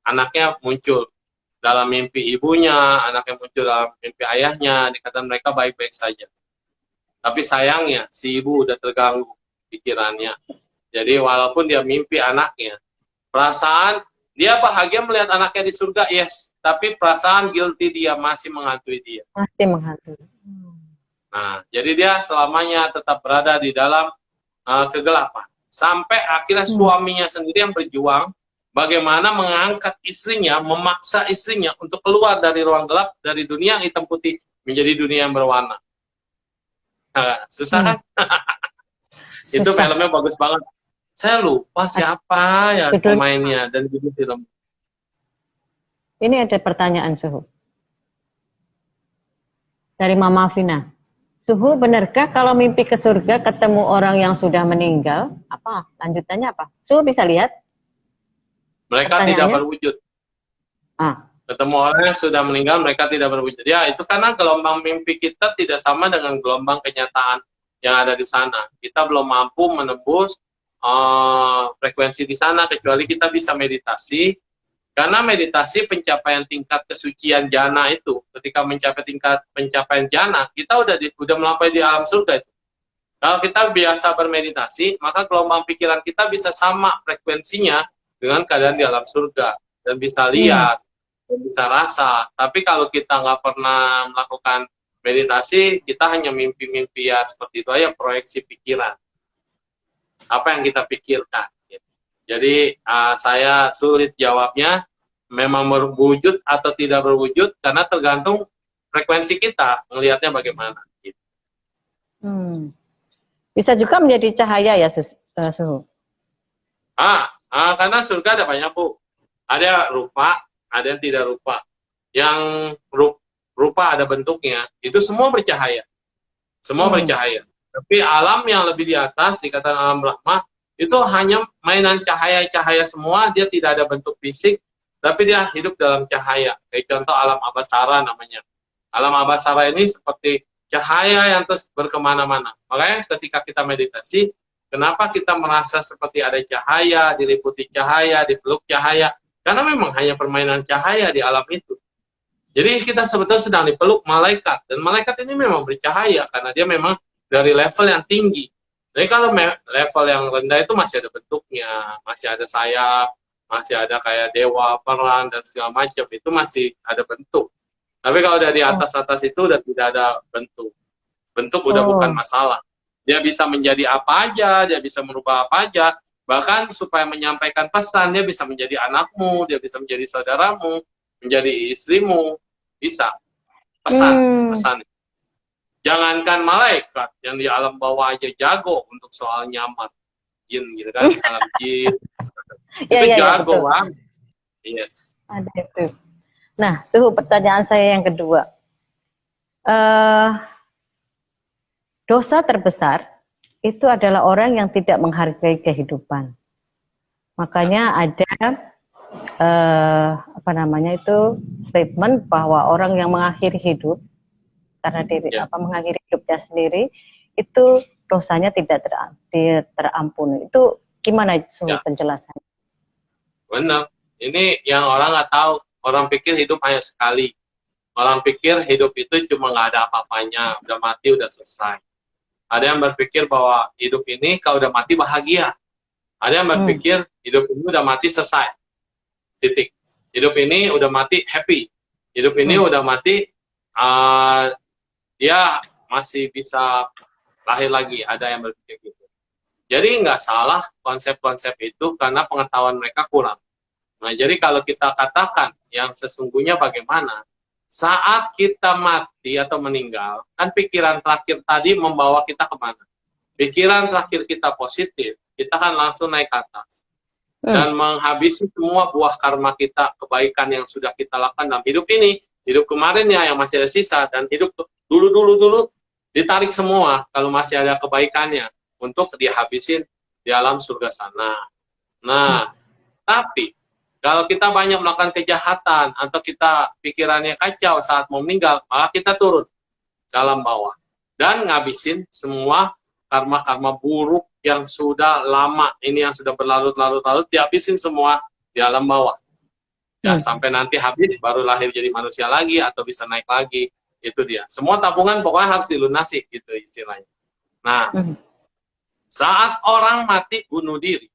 anaknya muncul dalam mimpi ibunya, anaknya muncul dalam mimpi ayahnya, dikatakan mereka baik-baik saja. Tapi sayangnya si ibu udah terganggu pikirannya. Jadi walaupun dia mimpi anaknya, perasaan dia bahagia melihat anaknya di surga, yes. Tapi perasaan guilty dia masih menghantui dia. Masih menghantui. Nah, jadi dia selamanya tetap berada di dalam kegelapan. Sampai akhirnya suaminya sendiri yang berjuang bagaimana mengangkat istrinya, memaksa istrinya untuk keluar dari ruang gelap, dari dunia yang hitam putih menjadi dunia yang berwarna. Nah, susah kan? Itu filmnya bagus banget. Saya lupa siapa ya pemainnya dan judul film. Ini ada pertanyaan Suhu. Dari Mama Vina. Suhu, benarkah kalau mimpi ke surga ketemu orang yang sudah meninggal? Apa? Lanjutannya apa? Suhu bisa lihat? Mereka tidak berwujud. Ketemu orang yang sudah meninggal, mereka tidak berwujud. Ya, itu karena gelombang mimpi kita tidak sama dengan gelombang kenyataan yang ada di sana. Kita belum mampu menembus frekuensi di sana, kecuali kita bisa meditasi. Karena meditasi pencapaian tingkat kesucian jana itu, ketika mencapai tingkat pencapaian jana, kita udah melampaui di alam surga itu. Kalau kita biasa bermeditasi, maka gelombang pikiran kita bisa sama frekuensinya dengan keadaan di alam surga, dan bisa lihat, dan bisa rasa. Tapi kalau kita nggak pernah melakukan meditasi, kita hanya mimpi-mimpi ya seperti itu aja, proyeksi pikiran. Apa yang kita pikirkan. Jadi saya sulit jawabnya, memang berwujud atau tidak berwujud, karena tergantung frekuensi kita, melihatnya bagaimana. Bisa juga menjadi cahaya ya, Suhu. Karena surga ada banyak, Bu. Ada rupa, ada yang tidak rupa. Yang rupa ada bentuknya, itu semua bercahaya. Semua bercahaya. Tapi alam yang lebih di atas, dikatakan alam Brahma, itu hanya mainan cahaya-cahaya semua, dia tidak ada bentuk fisik, tapi dia hidup dalam cahaya. Kayak contoh alam Abhasara namanya. Alam Abhasara ini seperti cahaya yang terus berkemana-mana. Makanya ketika kita meditasi, kenapa kita merasa seperti ada cahaya, diliputi cahaya, dipeluk cahaya? Karena memang hanya permainan cahaya di alam itu. Jadi kita sebetulnya sedang dipeluk malaikat. Dan malaikat ini memang bercahaya, karena dia memang dari level yang tinggi. Jadi kalau level yang rendah itu masih ada bentuknya, masih ada sayap, masih ada kayak dewa, peran, dan segala macam. Itu masih ada bentuk. Tapi kalau udah di atas-atas itu udah tidak ada bentuk. Bentuk udah bukan masalah. Dia bisa menjadi apa aja, dia bisa merubah apa aja. Bahkan supaya menyampaikan pesan, dia bisa menjadi anakmu, dia bisa menjadi saudaramu, menjadi istrimu. Bisa. Pesan. Jangankan malaikat, yang di alam bawah aja jago untuk soal nyamar. Jin gitu kan, alam jin. Itu jago, Bang. Yes. Ada itu. Nah, Suhu, pertanyaan saya yang kedua. Dosa terbesar itu adalah orang yang tidak menghargai kehidupan. Makanya ada statement bahwa orang yang mengakhiri hidup karena mengakhiri hidupnya sendiri itu dosanya tidak terampuni. Itu gimana Suhu penjelasan? Benar. Ini yang orang nggak tahu. Orang pikir hidup hanya sekali. Orang pikir hidup itu cuma nggak ada apa-apanya. Udah mati, udah selesai. Ada yang berpikir bahwa hidup ini kalau udah mati bahagia. Ada yang berpikir hidup ini udah mati selesai. Titik. Hidup ini udah mati happy. Hidup ini udah mati dia masih bisa lahir lagi. Ada yang berpikir gitu. Jadi nggak salah konsep-konsep itu karena pengetahuan mereka kurang. Nah, jadi kalau kita katakan yang sesungguhnya bagaimana, saat kita mati atau meninggal, kan pikiran terakhir tadi membawa kita kemana? Pikiran terakhir kita positif, kita kan langsung naik ke atas. Dan menghabisi semua buah karma kita, kebaikan yang sudah kita lakukan dalam hidup ini, hidup kemarinnya yang masih ada sisa, dan hidup dulu, ditarik semua kalau masih ada kebaikannya, untuk dihabisin di alam surga sana. Nah, tapi kalau kita banyak melakukan kejahatan atau kita pikirannya kacau saat mau meninggal, maka kita turun ke alam bawah dan ngabisin semua karma-karma buruk yang sudah lama ini, yang sudah berlarut-larut dihabisin semua di alam bawah. Ya, sampai nanti habis baru lahir jadi manusia lagi atau bisa naik lagi. Itu dia. Semua tabungan pokoknya harus dilunasi, gitu istilahnya. Nah, saat orang mati bunuh diri,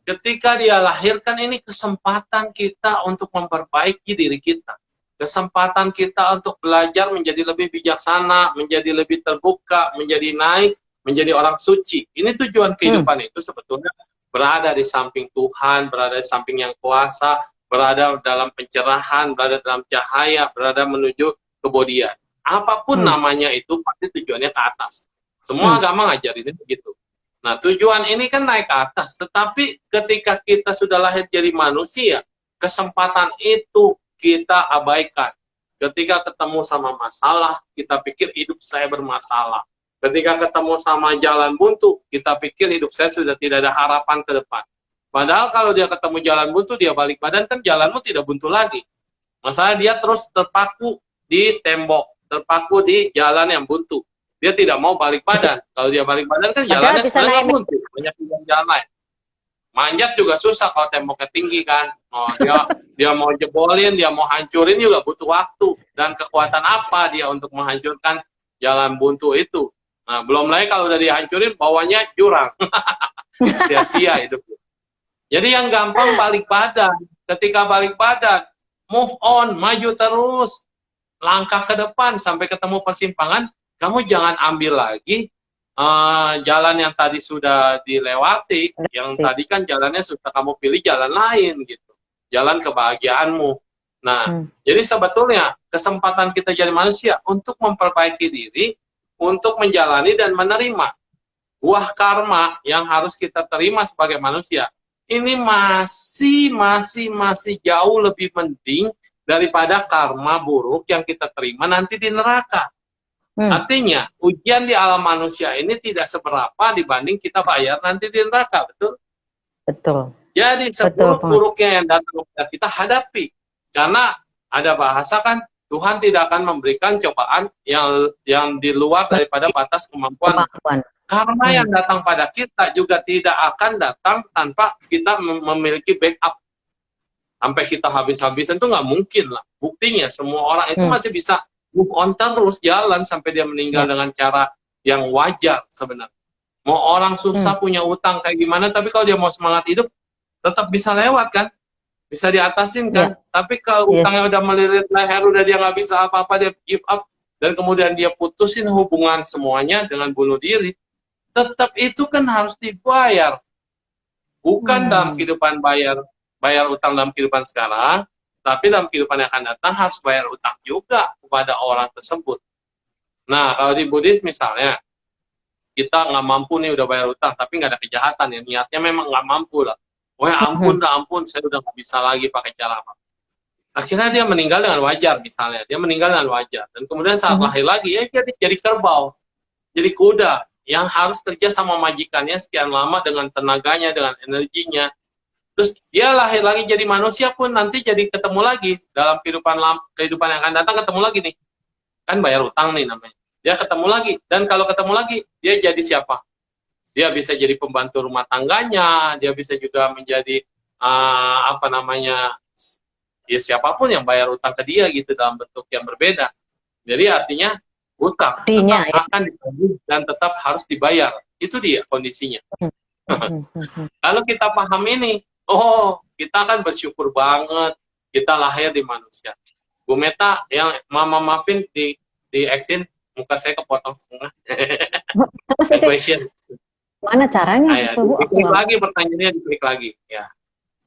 ketika dia lahirkan, ini kesempatan kita untuk memperbaiki diri kita. Kesempatan kita untuk belajar menjadi lebih bijaksana, menjadi lebih terbuka, menjadi naik, menjadi orang suci. Ini tujuan kehidupan itu sebetulnya berada di samping Tuhan, berada di samping Yang Kuasa, berada dalam pencerahan, berada dalam cahaya, berada menuju kebodian. Apapun namanya itu, pasti tujuannya ke atas. Semua agama ngajarin begitu. Nah, tujuan ini kan naik ke atas, tetapi ketika kita sudah lahir jadi manusia, kesempatan itu kita abaikan. Ketika ketemu sama masalah, kita pikir hidup saya bermasalah. Ketika ketemu sama jalan buntu, kita pikir hidup saya sudah tidak ada harapan ke depan. Padahal kalau dia ketemu jalan buntu, dia balik badan, kan jalanmu tidak buntu lagi. Masalah dia terus terpaku di tembok, terpaku di jalan yang buntu. Dia tidak mau balik badan. Kalau dia balik badan kan jalannya sebenarnya buntu. Banyak jalan lain. Manjat juga susah kalau temboknya tinggi kan. Oh, dia mau jebolin, dia mau hancurin juga butuh waktu. Dan kekuatan apa dia untuk menghancurkan jalan buntu itu. Nah, belum lagi kalau udah dihancurin, bawahnya jurang. Sia-sia itu. Jadi yang gampang balik badan. Ketika balik badan, move on, maju terus. Langkah ke depan sampai ketemu persimpangan. Kamu jangan ambil lagi jalan yang tadi sudah dilewati, yang tadi kan jalannya sudah kamu pilih jalan lain gitu, jalan kebahagiaanmu. Nah, jadi sebetulnya kesempatan kita jadi manusia untuk memperbaiki diri, untuk menjalani dan menerima. buah karma yang harus kita terima sebagai manusia, ini masih jauh lebih penting daripada karma buruk yang kita terima nanti di neraka. Artinya, ujian di alam manusia ini tidak seberapa dibanding kita bayar nanti di neraka, betul? Betul. Jadi seburuk-buruknya yang datang kepada kita hadapi. Karena ada bahasa kan, Tuhan tidak akan memberikan cobaan yang di luar daripada batas kemampuan. Karena yang datang pada kita juga tidak akan datang tanpa kita memiliki backup. Sampai kita habis-habisan itu nggak mungkin lah. Buktinya semua orang itu masih bisa move on terus, jalan sampai dia meninggal dengan cara yang wajar sebenarnya. Mau orang susah punya utang kayak gimana, tapi kalau dia mau semangat hidup, tetap bisa lewat kan, bisa diatasin kan. Tapi kalau utangnya udah melilit leher, udah dia nggak bisa apa-apa, dia give up, dan kemudian dia putusin hubungan semuanya dengan bunuh diri, tetap itu kan harus dibayar. Bukan dalam kehidupan bayar utang dalam kehidupan sekarang, tapi dalam kehidupan yang akan datang harus bayar utang juga kepada orang tersebut. Nah, kalau di Buddhis misalnya, kita nggak mampu nih udah bayar utang, tapi nggak ada kejahatan ya, niatnya memang nggak mampu lah. Wah ampun, saya udah nggak bisa lagi pakai cara apa. Akhirnya dia meninggal dengan wajar misalnya, dia meninggal dengan wajar. Dan kemudian saat lahir lagi, ya jadi kerbau, jadi kuda, yang harus kerja sama majikannya sekian lama dengan tenaganya, dengan energinya. Terus dia lahir lagi jadi manusia pun nanti jadi ketemu lagi, dalam kehidupan yang akan datang ketemu lagi nih. Kan bayar utang nih namanya. Dia ketemu lagi, dan kalau ketemu lagi, dia jadi siapa? Dia bisa jadi pembantu rumah tangganya, dia bisa juga menjadi ya siapapun yang bayar utang ke dia gitu dalam bentuk yang berbeda. Jadi artinya utang tetap akan ditagih dan tetap harus dibayar. Itu dia kondisinya. Kalau kita paham ini, oh kita akan bersyukur banget kita lahir di manusia. Bu Meta yang maafin di action muka saya kepotong setengah. Question. Mana caranya? Diklik lagi pertanyaannya, diklik lagi. Ya.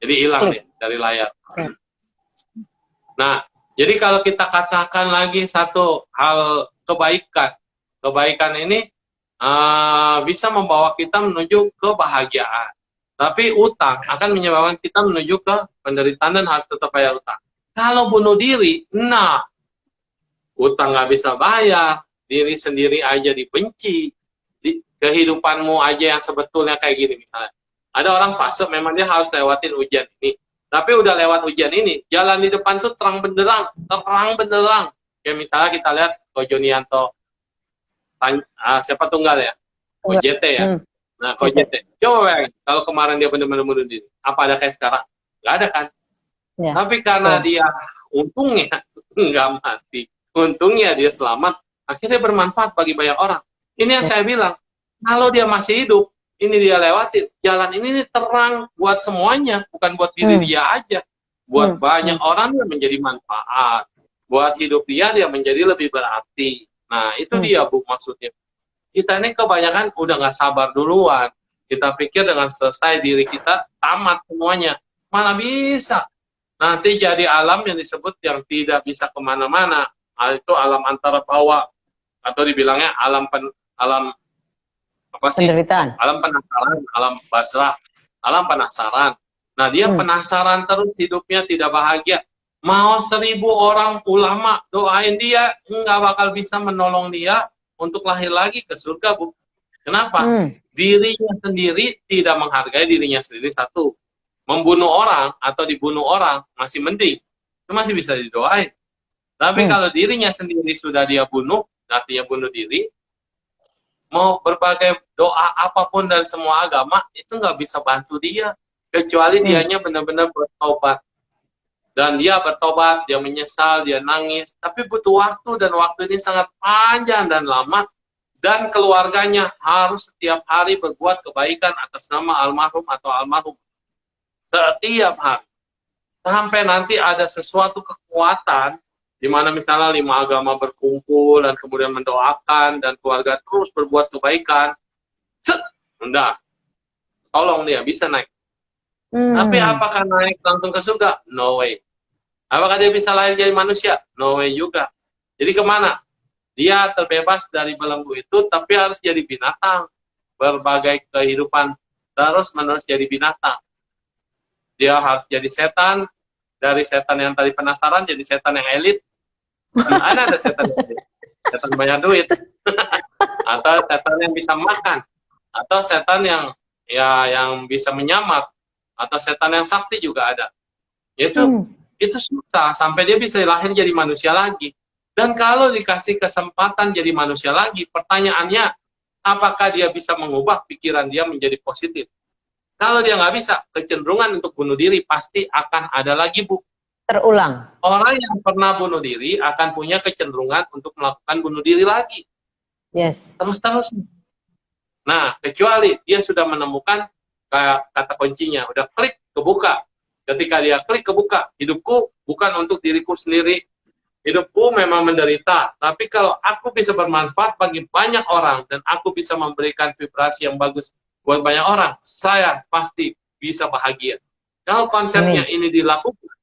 Jadi hilang deh dari layar. Nah, jadi kalau kita katakan lagi satu hal kebaikan. Kebaikan ini bisa membawa kita menuju kebahagiaan. Tapi utang akan menyebabkan kita menuju ke penderitaan dan harus tetap bayar utang. Kalau bunuh diri, utang nggak bisa bayar, diri sendiri aja dibenci, kehidupanmu aja yang sebetulnya kayak gini misalnya. Ada orang fase memang dia harus lewatin ujian ini. Tapi udah lewat ujian ini, jalan di depan tuh terang benderang. Kayak misalnya kita lihat Kojo Nianto, siapa tunggal ya? KJT ya. Nah, KJT. Coba kalau kemarin dia benar-benar bunuh diri, apa ada kayak sekarang? Nggak ada kan? Ya. Tapi karena dia untungnya nggak mati, untungnya dia selamat, akhirnya bermanfaat bagi banyak orang. Ini yang saya bilang. Kalau dia masih hidup, ini dia lewatin. Jalan ini terang buat semuanya, bukan buat diri dia aja. Buat banyak orang dia menjadi manfaat. Buat hidup dia menjadi lebih berarti. Nah, itu dia, Bu, maksudnya. Kita ini kebanyakan udah nggak sabar duluan. Kita pikir dengan selesai diri kita, tamat semuanya. Malah bisa. Nanti jadi alam yang disebut yang tidak bisa kemana-mana. Itu alam antara bawah. Atau dibilangnya alam apa sih? Penderitaan. Alam penasaran, alam basrah, alam penasaran. Nah, dia penasaran terus hidupnya tidak bahagia. Mau 1000 orang ulama doain dia, nggak bakal bisa menolong dia untuk lahir lagi ke surga, Bu. Kenapa? Dirinya sendiri tidak menghargai dirinya sendiri. Satu, membunuh orang atau dibunuh orang masih mending. Itu masih bisa didoain. Tapi kalau dirinya sendiri sudah dia bunuh, artinya bunuh diri, mau berbagai doa apapun dan semua agama, itu nggak bisa bantu dia. Kecuali dianya benar-benar bertobat. Dan dia bertobat, dia menyesal, dia nangis. Tapi butuh waktu, dan waktu ini sangat panjang dan lama. Dan keluarganya harus setiap hari berbuat kebaikan atas nama almarhum atau almarhum. Setiap hari. Sampai nanti ada sesuatu kekuatan, di mana misalnya 5 agama berkumpul dan kemudian mendoakan dan keluarga terus berbuat kebaikan. Udah, tolong dia bisa naik. Tapi apakah naik langsung ke surga? No way. Apakah dia bisa lahir jadi manusia? No way juga. Jadi kemana? Dia terbebas dari belenggu itu, tapi harus jadi binatang. berbagai kehidupan terus-menerus jadi binatang. Dia harus jadi setan, dari setan yang tadi penasaran jadi setan yang elit. Ada setan yang elit, setan banyak duit, atau setan yang bisa makan, atau setan yang bisa menyamar, atau setan yang sakti juga ada. Itu susah sampai dia bisa lahir jadi manusia lagi. Dan kalau dikasih kesempatan jadi manusia lagi, pertanyaannya, apakah dia bisa mengubah pikiran dia menjadi positif? Kalau dia nggak bisa, kecenderungan untuk bunuh diri pasti akan ada lagi, Bu. Terulang. Orang yang pernah bunuh diri akan punya kecenderungan untuk melakukan bunuh diri lagi. Yes. Terus-terus. Nah, kecuali dia sudah menemukan kayak kata kuncinya, udah klik, kebuka. Ketika dia klik, kebuka. Hidupku bukan untuk diriku sendiri. Hidupku memang menderita. Tapi kalau aku bisa bermanfaat bagi banyak orang, dan aku bisa memberikan vibrasi yang bagus buat banyak orang, saya pasti bisa bahagia. Kalau konsepnya ini dilakukan,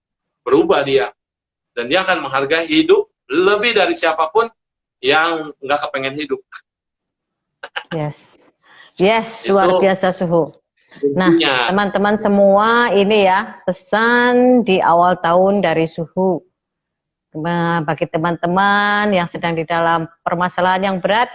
berubah dia. Dan dia akan menghargai hidup lebih dari siapapun yang nggak kepengen hidup. Yes. Yes, luar biasa Suhu. Nah, teman-teman semua, ini ya pesan di awal tahun dari Suhu. Bagi teman-teman yang sedang di dalam permasalahan yang berat,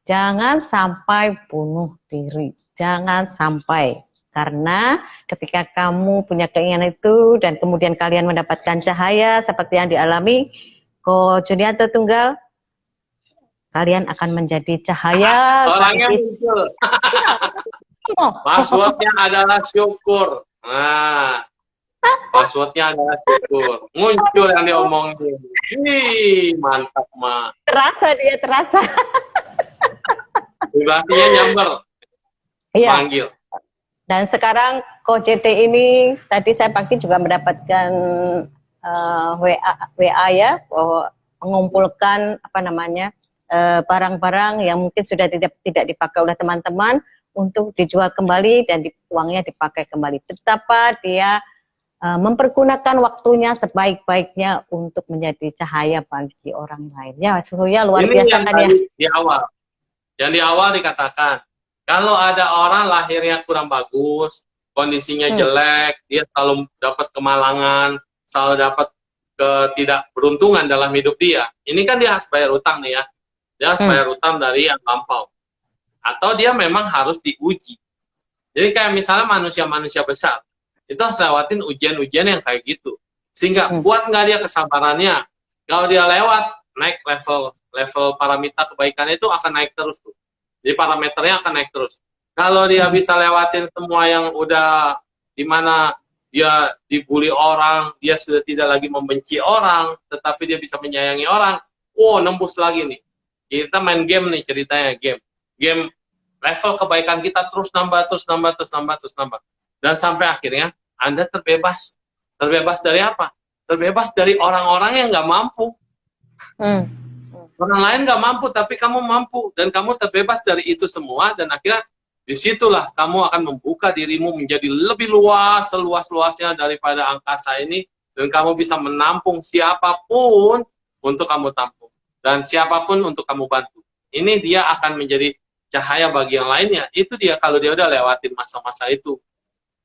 jangan sampai bunuh diri. Jangan sampai. Karena ketika kamu punya keinginan itu dan kemudian kalian mendapatkan cahaya seperti yang dialami Ko Junianto Tunggal, kalian akan menjadi cahaya. Orangnya muncul. Passwordnya adalah syukur. Nah, passwordnya adalah syukur. Muncul yang diomongin. Wih, mantap, Ma. Terasa dia, terasa. Vibrasinya nyamber. Iya. Panggil. Dan sekarang Ko JT ini, tadi saya pagi juga mendapatkan WA ya, mengumpulkan apa namanya, barang-barang yang mungkin sudah tidak dipakai oleh teman-teman untuk dijual kembali dan uangnya dipakai kembali. Betapa dia mempergunakan waktunya sebaik-baiknya untuk menjadi cahaya bagi orang lain. Ya, Suhuya luar biasa kan ya. Yang di awal dikatakan, kalau ada orang lahirnya kurang bagus, kondisinya jelek, dia selalu dapat kemalangan, selalu dapat ketidakberuntungan dalam hidup dia. Ini kan dia harus bayar utang nih ya. Dia harus bayar utang dari yang lampau. Atau dia memang harus diuji. Jadi kayak misalnya manusia-manusia besar, itu harus lewatin ujian-ujian yang kayak gitu. Sehingga buat nggak dia kesabarannya, kalau dia lewat, naik level parameter kebaikan itu akan naik terus tuh. Jadi parameternya akan naik terus. Kalau dia bisa lewatin semua yang udah dimana dia dibully orang, dia sudah tidak lagi membenci orang, tetapi dia bisa menyayangi orang, nembus lagi nih. Kita main game nih ceritanya, game level kebaikan kita terus nambah. Dan sampai akhirnya Anda terbebas. Terbebas dari apa? Terbebas dari orang-orang yang nggak mampu. Orang lain nggak mampu, tapi kamu mampu. Dan kamu terbebas dari itu semua, dan akhirnya disitulah kamu akan membuka dirimu menjadi lebih luas, seluas-luasnya daripada angkasa ini, dan kamu bisa menampung siapapun untuk kamu tampung. Dan siapapun untuk kamu bantu. Ini dia akan menjadi cahaya bagi yang lainnya. Itu dia kalau dia udah lewatin masa-masa itu.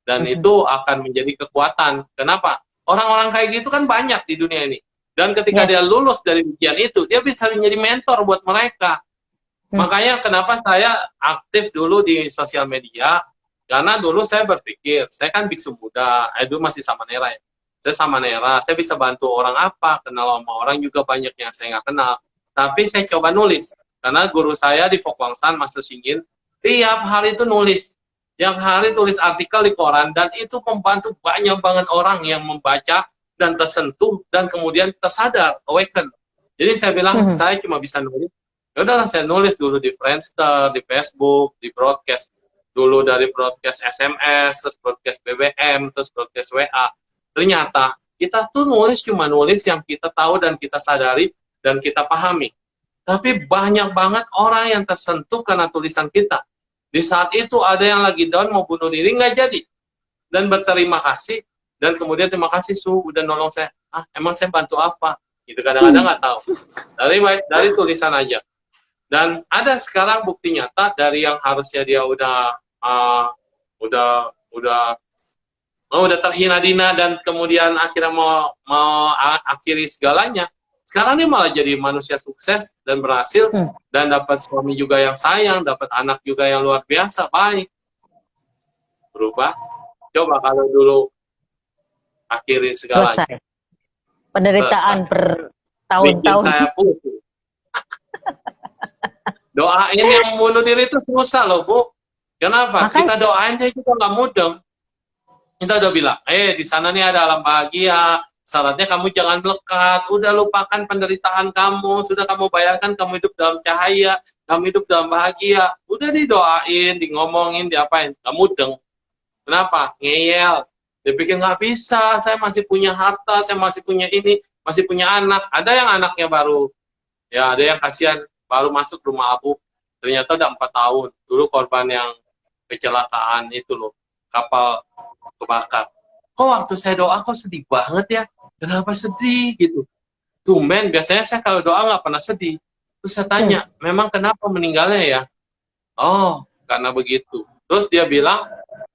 Dan itu akan menjadi kekuatan. Kenapa? Orang-orang kayak gitu kan banyak di dunia ini. Dan ketika dia lulus dari ujian itu, dia bisa menjadi mentor buat mereka. Makanya kenapa saya aktif dulu di sosial media, karena dulu saya berpikir, saya kan biksu muda, dulu masih Samanera ya. Saya Samanera, saya bisa bantu orang apa, kenal sama orang juga banyak yang saya nggak kenal. Tapi saya coba nulis, karena guru saya di Fokwangsan, Mas Singin, tiap hari itu nulis. Yang hari tulis artikel di koran, dan itu membantu banyak banget orang yang membaca, dan tersentuh, dan kemudian tersadar, awaken. Jadi saya bilang, saya cuma bisa nulis. Ya udahlah, saya nulis dulu di Friendster, di Facebook, di broadcast. Dulu dari broadcast SMS, terus broadcast BBM, terus broadcast WA. Ternyata, kita tuh cuma nulis yang kita tahu dan kita sadari, dan kita pahami. Tapi banyak banget orang yang tersentuh karena tulisan kita. Di saat itu ada yang lagi down, mau bunuh diri, nggak jadi. Dan berterima kasih. Dan kemudian terima kasih Su udah nolong saya. Emang saya bantu apa? Gitu kadang-kadang nggak tahu. Dari tulisan aja. Dan ada sekarang bukti nyata dari yang harusnya dia udah terhina-dina dan kemudian akhirnya mau akhiri segalanya. Sekarang dia malah jadi manusia sukses dan berhasil dan dapat suami juga yang sayang, dapat anak juga yang luar biasa, baik. Berubah. Coba kalau dulu akhiri segalanya. Selesai. Penderitaan Bikin bertahun-tahun. saya pusing. Doain yang bunuh diri itu susah loh, Bu. Kenapa? Makanya, kita doain dia juga nggak mudeng. Kita udah bilang, di sana nih ada alam bahagia, syaratnya kamu jangan melekat, udah lupakan penderitaan kamu, sudah kamu bayangkan kamu hidup dalam cahaya, kamu hidup dalam bahagia, udah didoain, di ngomongin, diapain, nggak mudeng. Kenapa? Ngeyel. Dia pikir nggak bisa, saya masih punya harta, saya masih punya ini, masih punya anak. Ada yang anaknya baru, ya ada yang kasihan, baru masuk rumah abu, ternyata udah 4 tahun. Dulu korban yang kecelakaan itu loh, kapal kebakar. Kok waktu saya doa kok sedih banget ya? Kenapa sedih gitu? Tumben, biasanya saya kalau doa nggak pernah sedih. Terus saya tanya, memang kenapa meninggalnya ya? Oh, karena begitu. Terus dia bilang,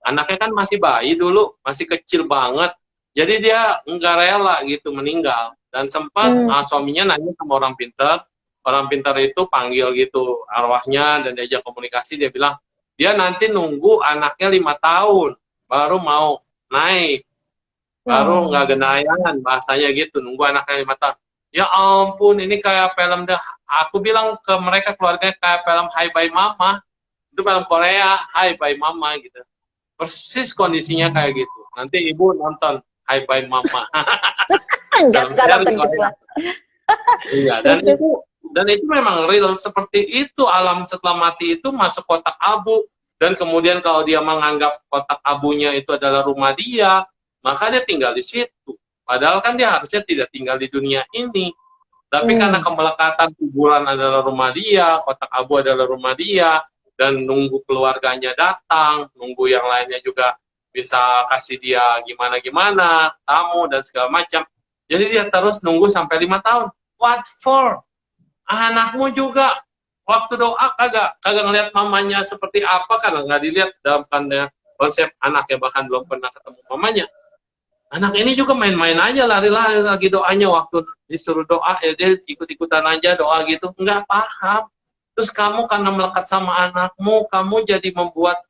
anaknya kan masih bayi dulu, masih kecil banget. Jadi dia nggak rela gitu meninggal. Dan sempat suaminya nanya sama orang pintar. Orang pintar itu panggil gitu arwahnya dan diajak komunikasi. Dia bilang, dia nanti nunggu anaknya 5 tahun. Baru mau naik. Baru nggak genayangan, bahasanya gitu. Nunggu anaknya 5 tahun. Ya ampun, ini kayak film dah. Aku bilang ke mereka keluarga kayak film Hi Bye Mama. Itu film Korea, Hi Bye Mama gitu. Persis kondisinya kayak gitu. Nanti ibu nonton Hi Bye Mama. enggak sekarang tenggelam. Iya, dan itu memang real seperti itu. Alam setelah mati itu masuk kotak abu. Dan kemudian kalau dia menganggap kotak abunya itu adalah rumah dia, maka dia tinggal di situ. Padahal kan dia harusnya tidak tinggal di dunia ini. Tapi karena kemelekatan kuburan adalah rumah dia, kotak abu adalah rumah dia, dan nunggu keluarganya datang, nunggu yang lainnya juga bisa kasih dia gimana-gimana, tamu dan segala macam. Jadi dia terus nunggu sampai 5 tahun. What for? Anakmu juga waktu doa kagak ngeliat mamanya seperti apa, karena nggak dilihat dalam konsep anaknya, bahkan belum pernah ketemu mamanya. Anak ini juga main-main aja, lari-lari lagi doanya, waktu disuruh doa dia ikut-ikutan aja doa gitu, nggak paham. Terus kamu karena melekat sama anakmu, kamu jadi membuat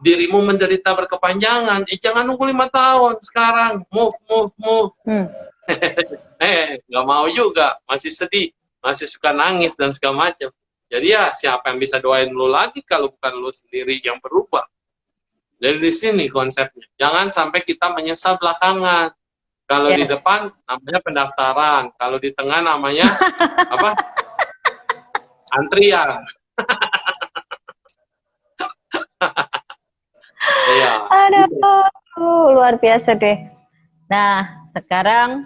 dirimu menderita berkepanjangan. Jangan nunggu 5 tahun, sekarang move. Nggak mau juga, masih sedih, masih suka nangis dan segala macam. Jadi ya siapa yang bisa doain lu lagi kalau bukan lu sendiri yang berubah. Jadi di sini konsepnya. Jangan sampai kita menyesal belakangan. Kalau di depan namanya pendaftaran, kalau di tengah namanya apa? Antrian. Iya. Aduh, luar biasa deh. Nah, sekarang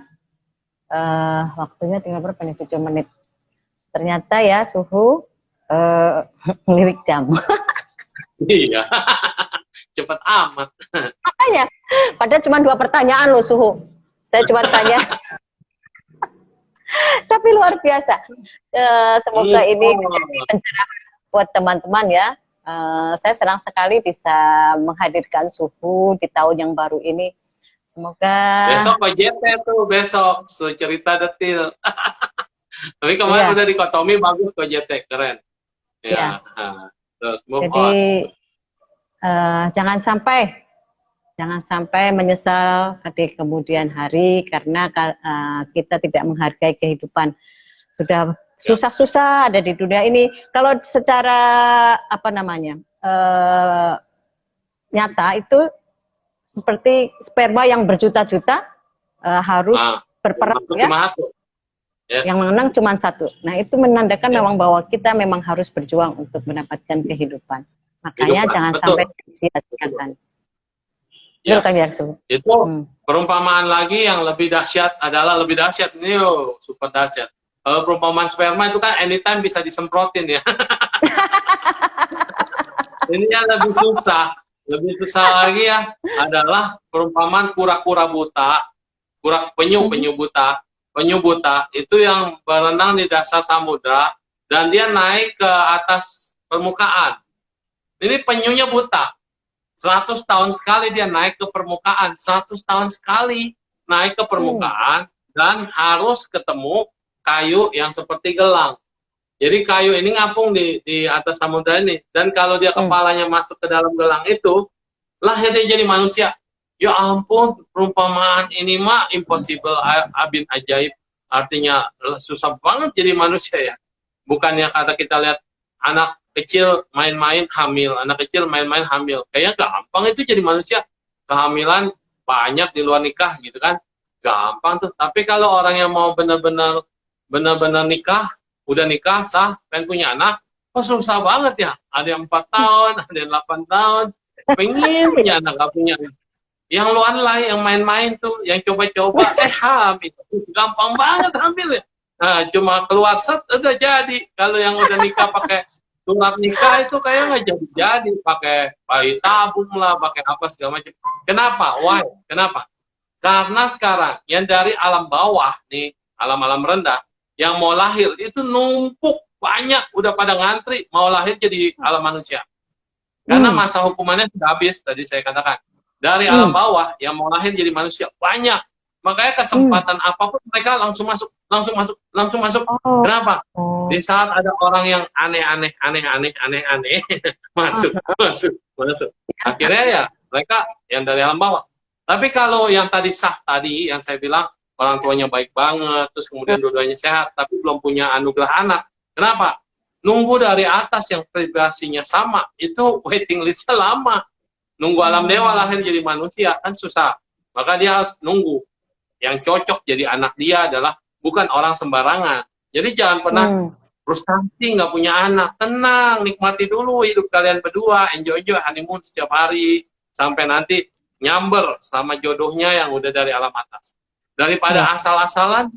waktunya tinggal berapa nih? 7 menit. Ternyata ya suhu lirik jam. Iya. Cepet amat. Makanya, padahal cuma 2 pertanyaan loh suhu. Saya cuma tanya. Tapi luar biasa. Semoga ini menjadi pencerahan buat teman-teman ya. Saya senang sekali bisa menghadirkan suhu di tahun yang baru ini. Semoga besok OJT tuh, besok cerita detil. Tapi kemarin udah dikotomi, bagus OJT, keren. Ya. Terus move jadi jangan sampai menyesal di kemudian hari karena kita tidak menghargai kehidupan. Sudah susah-susah ada di dunia ini. Kalau secara nyata itu seperti sperma yang berjuta-juta harus berperang ya. Yang menang cuma 1. Nah itu menandakan memang bahwa kita memang harus berjuang untuk mendapatkan kehidupan. Makanya jangan sampai sia-siakan. Ya. Itu perumpamaan lagi yang lebih dahsyat adalah lebih dahsyat ini loh, super dahsyat. Kalau perumpamaan sperma itu kan anytime bisa disemprotin ya. Ini yang lebih susah lagi ya adalah perumpamaan kura-kura buta, penyu buta itu yang berenang di dasar samudra dan dia naik ke atas permukaan. Ini penyunya buta. 100 tahun sekali dia naik ke permukaan. 100 tahun sekali naik ke permukaan dan harus ketemu kayu yang seperti gelang. Jadi kayu ini ngapung di atas samudra ini. Dan kalau dia kepalanya masuk ke dalam gelang itu, lahir dia jadi manusia. Ya ampun, perumpamaan ini mah impossible, abin ajaib. Artinya susah banget jadi manusia ya. Bukannya kata kita lihat anak kecil main-main hamil, anak kecil main-main hamil. Kayaknya gampang itu jadi manusia. Kehamilan banyak di luar nikah gitu kan. Gampang tuh. Tapi kalau orang yang mau benar-benar nikah, udah nikah, sah, pengen punya anak, susah banget ya. Ada yang 4 tahun, ada yang 8 tahun. Pengen punya anak, gak punya anak. Yang luan lah, yang main-main tuh, yang coba-coba, hamil. Gampang banget hamil ya. Nah, cuma keluar set, udah jadi. Kalau yang udah nikah pakai surat nikah itu kayak nggak jadi-jadi. Pakai bayi tabung lah, pakai apa segala macam. Kenapa? Why? Kenapa? Karena sekarang, yang dari alam bawah nih, alam-alam rendah, yang mau lahir, itu numpuk banyak. Udah pada ngantri, mau lahir jadi alam manusia. Karena masa hukumannya sudah habis, tadi saya katakan. Dari alam bawah yang mau lahir jadi manusia banyak, makanya kesempatan apapun mereka langsung masuk. Kenapa? Di saat ada orang yang aneh, masuk. Akhirnya ya mereka yang dari alam bawah. Tapi kalau yang tadi sah tadi, yang saya bilang orang tuanya baik banget, terus kemudian dua-duanya sehat, tapi belum punya anugerah anak. Kenapa? Nunggu dari atas yang vibrasinya sama, itu waiting list-nya lama. Nunggu alam dewa lahir jadi manusia kan susah. Maka dia harus nunggu. Yang cocok jadi anak dia adalah bukan orang sembarangan. Jadi jangan pernah frustasi nggak punya anak. Tenang, nikmati dulu hidup kalian berdua. Enjoy honeymoon setiap hari. Sampai nanti nyamber sama jodohnya yang udah dari alam atas. Daripada asal-asalan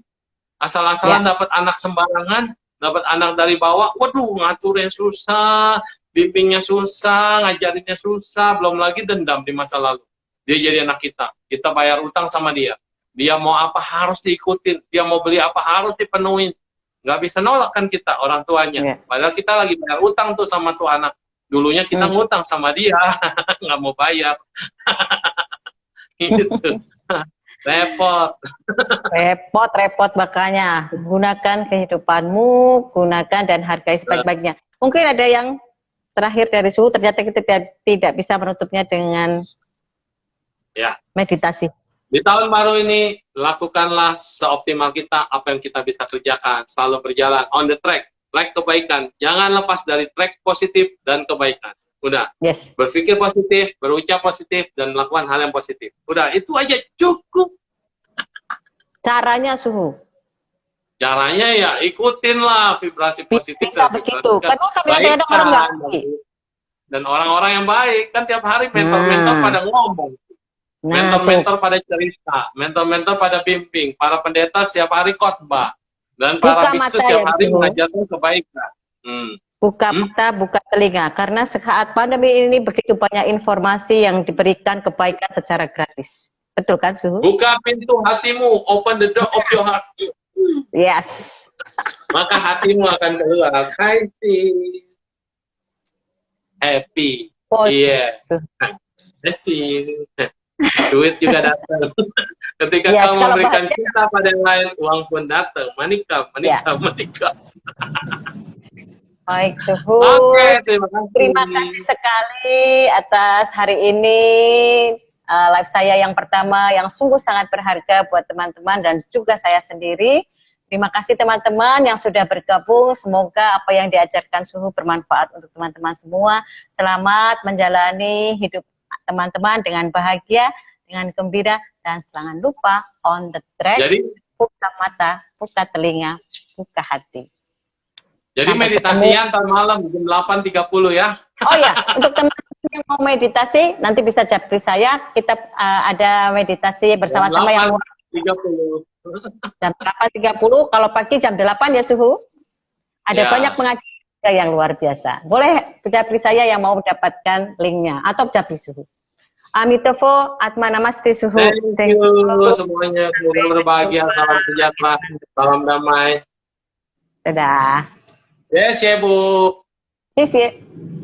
dapat anak sembarangan, dapat anak dari bawah, waduh ngaturnya susah, bimbingnya susah, ngajarinnya susah, belum lagi dendam di masa lalu. Dia jadi anak kita bayar utang sama dia. Dia mau apa harus diikutin, dia mau beli apa harus dipenuhin. Nggak bisa nolak kan kita, orang tuanya. Padahal kita lagi bayar utang tuh sama tuh anak. Dulunya kita ngutang sama dia, nggak mau bayar. Gitu. Repot makanya. Gunakan kehidupanmu, gunakan dan hargai sebaik-baiknya. Mungkin ada yang terakhir dari Suhu, ternyata kita tidak bisa menutupnya dengan meditasi. Di tahun baru ini, lakukanlah seoptimal kita apa yang kita bisa kerjakan. Selalu berjalan on the track, like kebaikan. Jangan lepas dari track positif dan kebaikan. Udah, berpikir positif, berucap positif, dan melakukan hal yang positif. Udah, itu aja cukup. Caranya Suhu? Caranya ya ikutin lah vibrasi positif. Bisa begitu, kan kadang-kadang orang nggak ngerti. Dan orang-orang yang baik, kan tiap hari mentor-mentor pada ngomong. Mentor-mentor pada cerita, mentor-mentor pada bimbing, para pendeta setiap hari khotbah. Dan para biksu setiap hari mengajarkan kebaikan. Buka mata, buka telinga. Karena saat pandemi ini begitu banyak informasi yang diberikan kebaikan secara gratis. Betul kan, Suhu? Buka pintu hatimu, open the door of your heart. Yes. Maka hatimu akan keluar. Happy. Iya. Duit juga datang. Ketika kamu memberikan cinta pada yang lain, uang pun datang. Manikah. Baik, Suhu. Terima kasih sekali atas hari ini live saya yang pertama yang sungguh sangat berharga buat teman-teman dan juga saya sendiri. Terima kasih teman-teman yang sudah bergabung. Semoga apa yang diajarkan Suhu bermanfaat untuk teman-teman semua. Selamat menjalani hidup teman-teman dengan bahagia, dengan gembira, dan jangan lupa on the track. Jadi, buka mata, buka telinga, buka hati. Jadi meditasinya ntar malam jam 8.30 ya. Oh ya, untuk teman-teman yang mau meditasi, nanti bisa japri saya. Kita ada meditasi bersama-sama yang 8.30. Jam 8.30, kalau pagi jam 8 ya Suhu. Ada banyak pengajar yang luar biasa. Boleh japri saya yang mau mendapatkan linknya, atau japri Suhu. Amitofo, Atma Namaste Suhu. Thank you semuanya. Semoga berbahagia, salam sejahtera, salam damai. Dadah. Yes, ya Bu. 谢谢。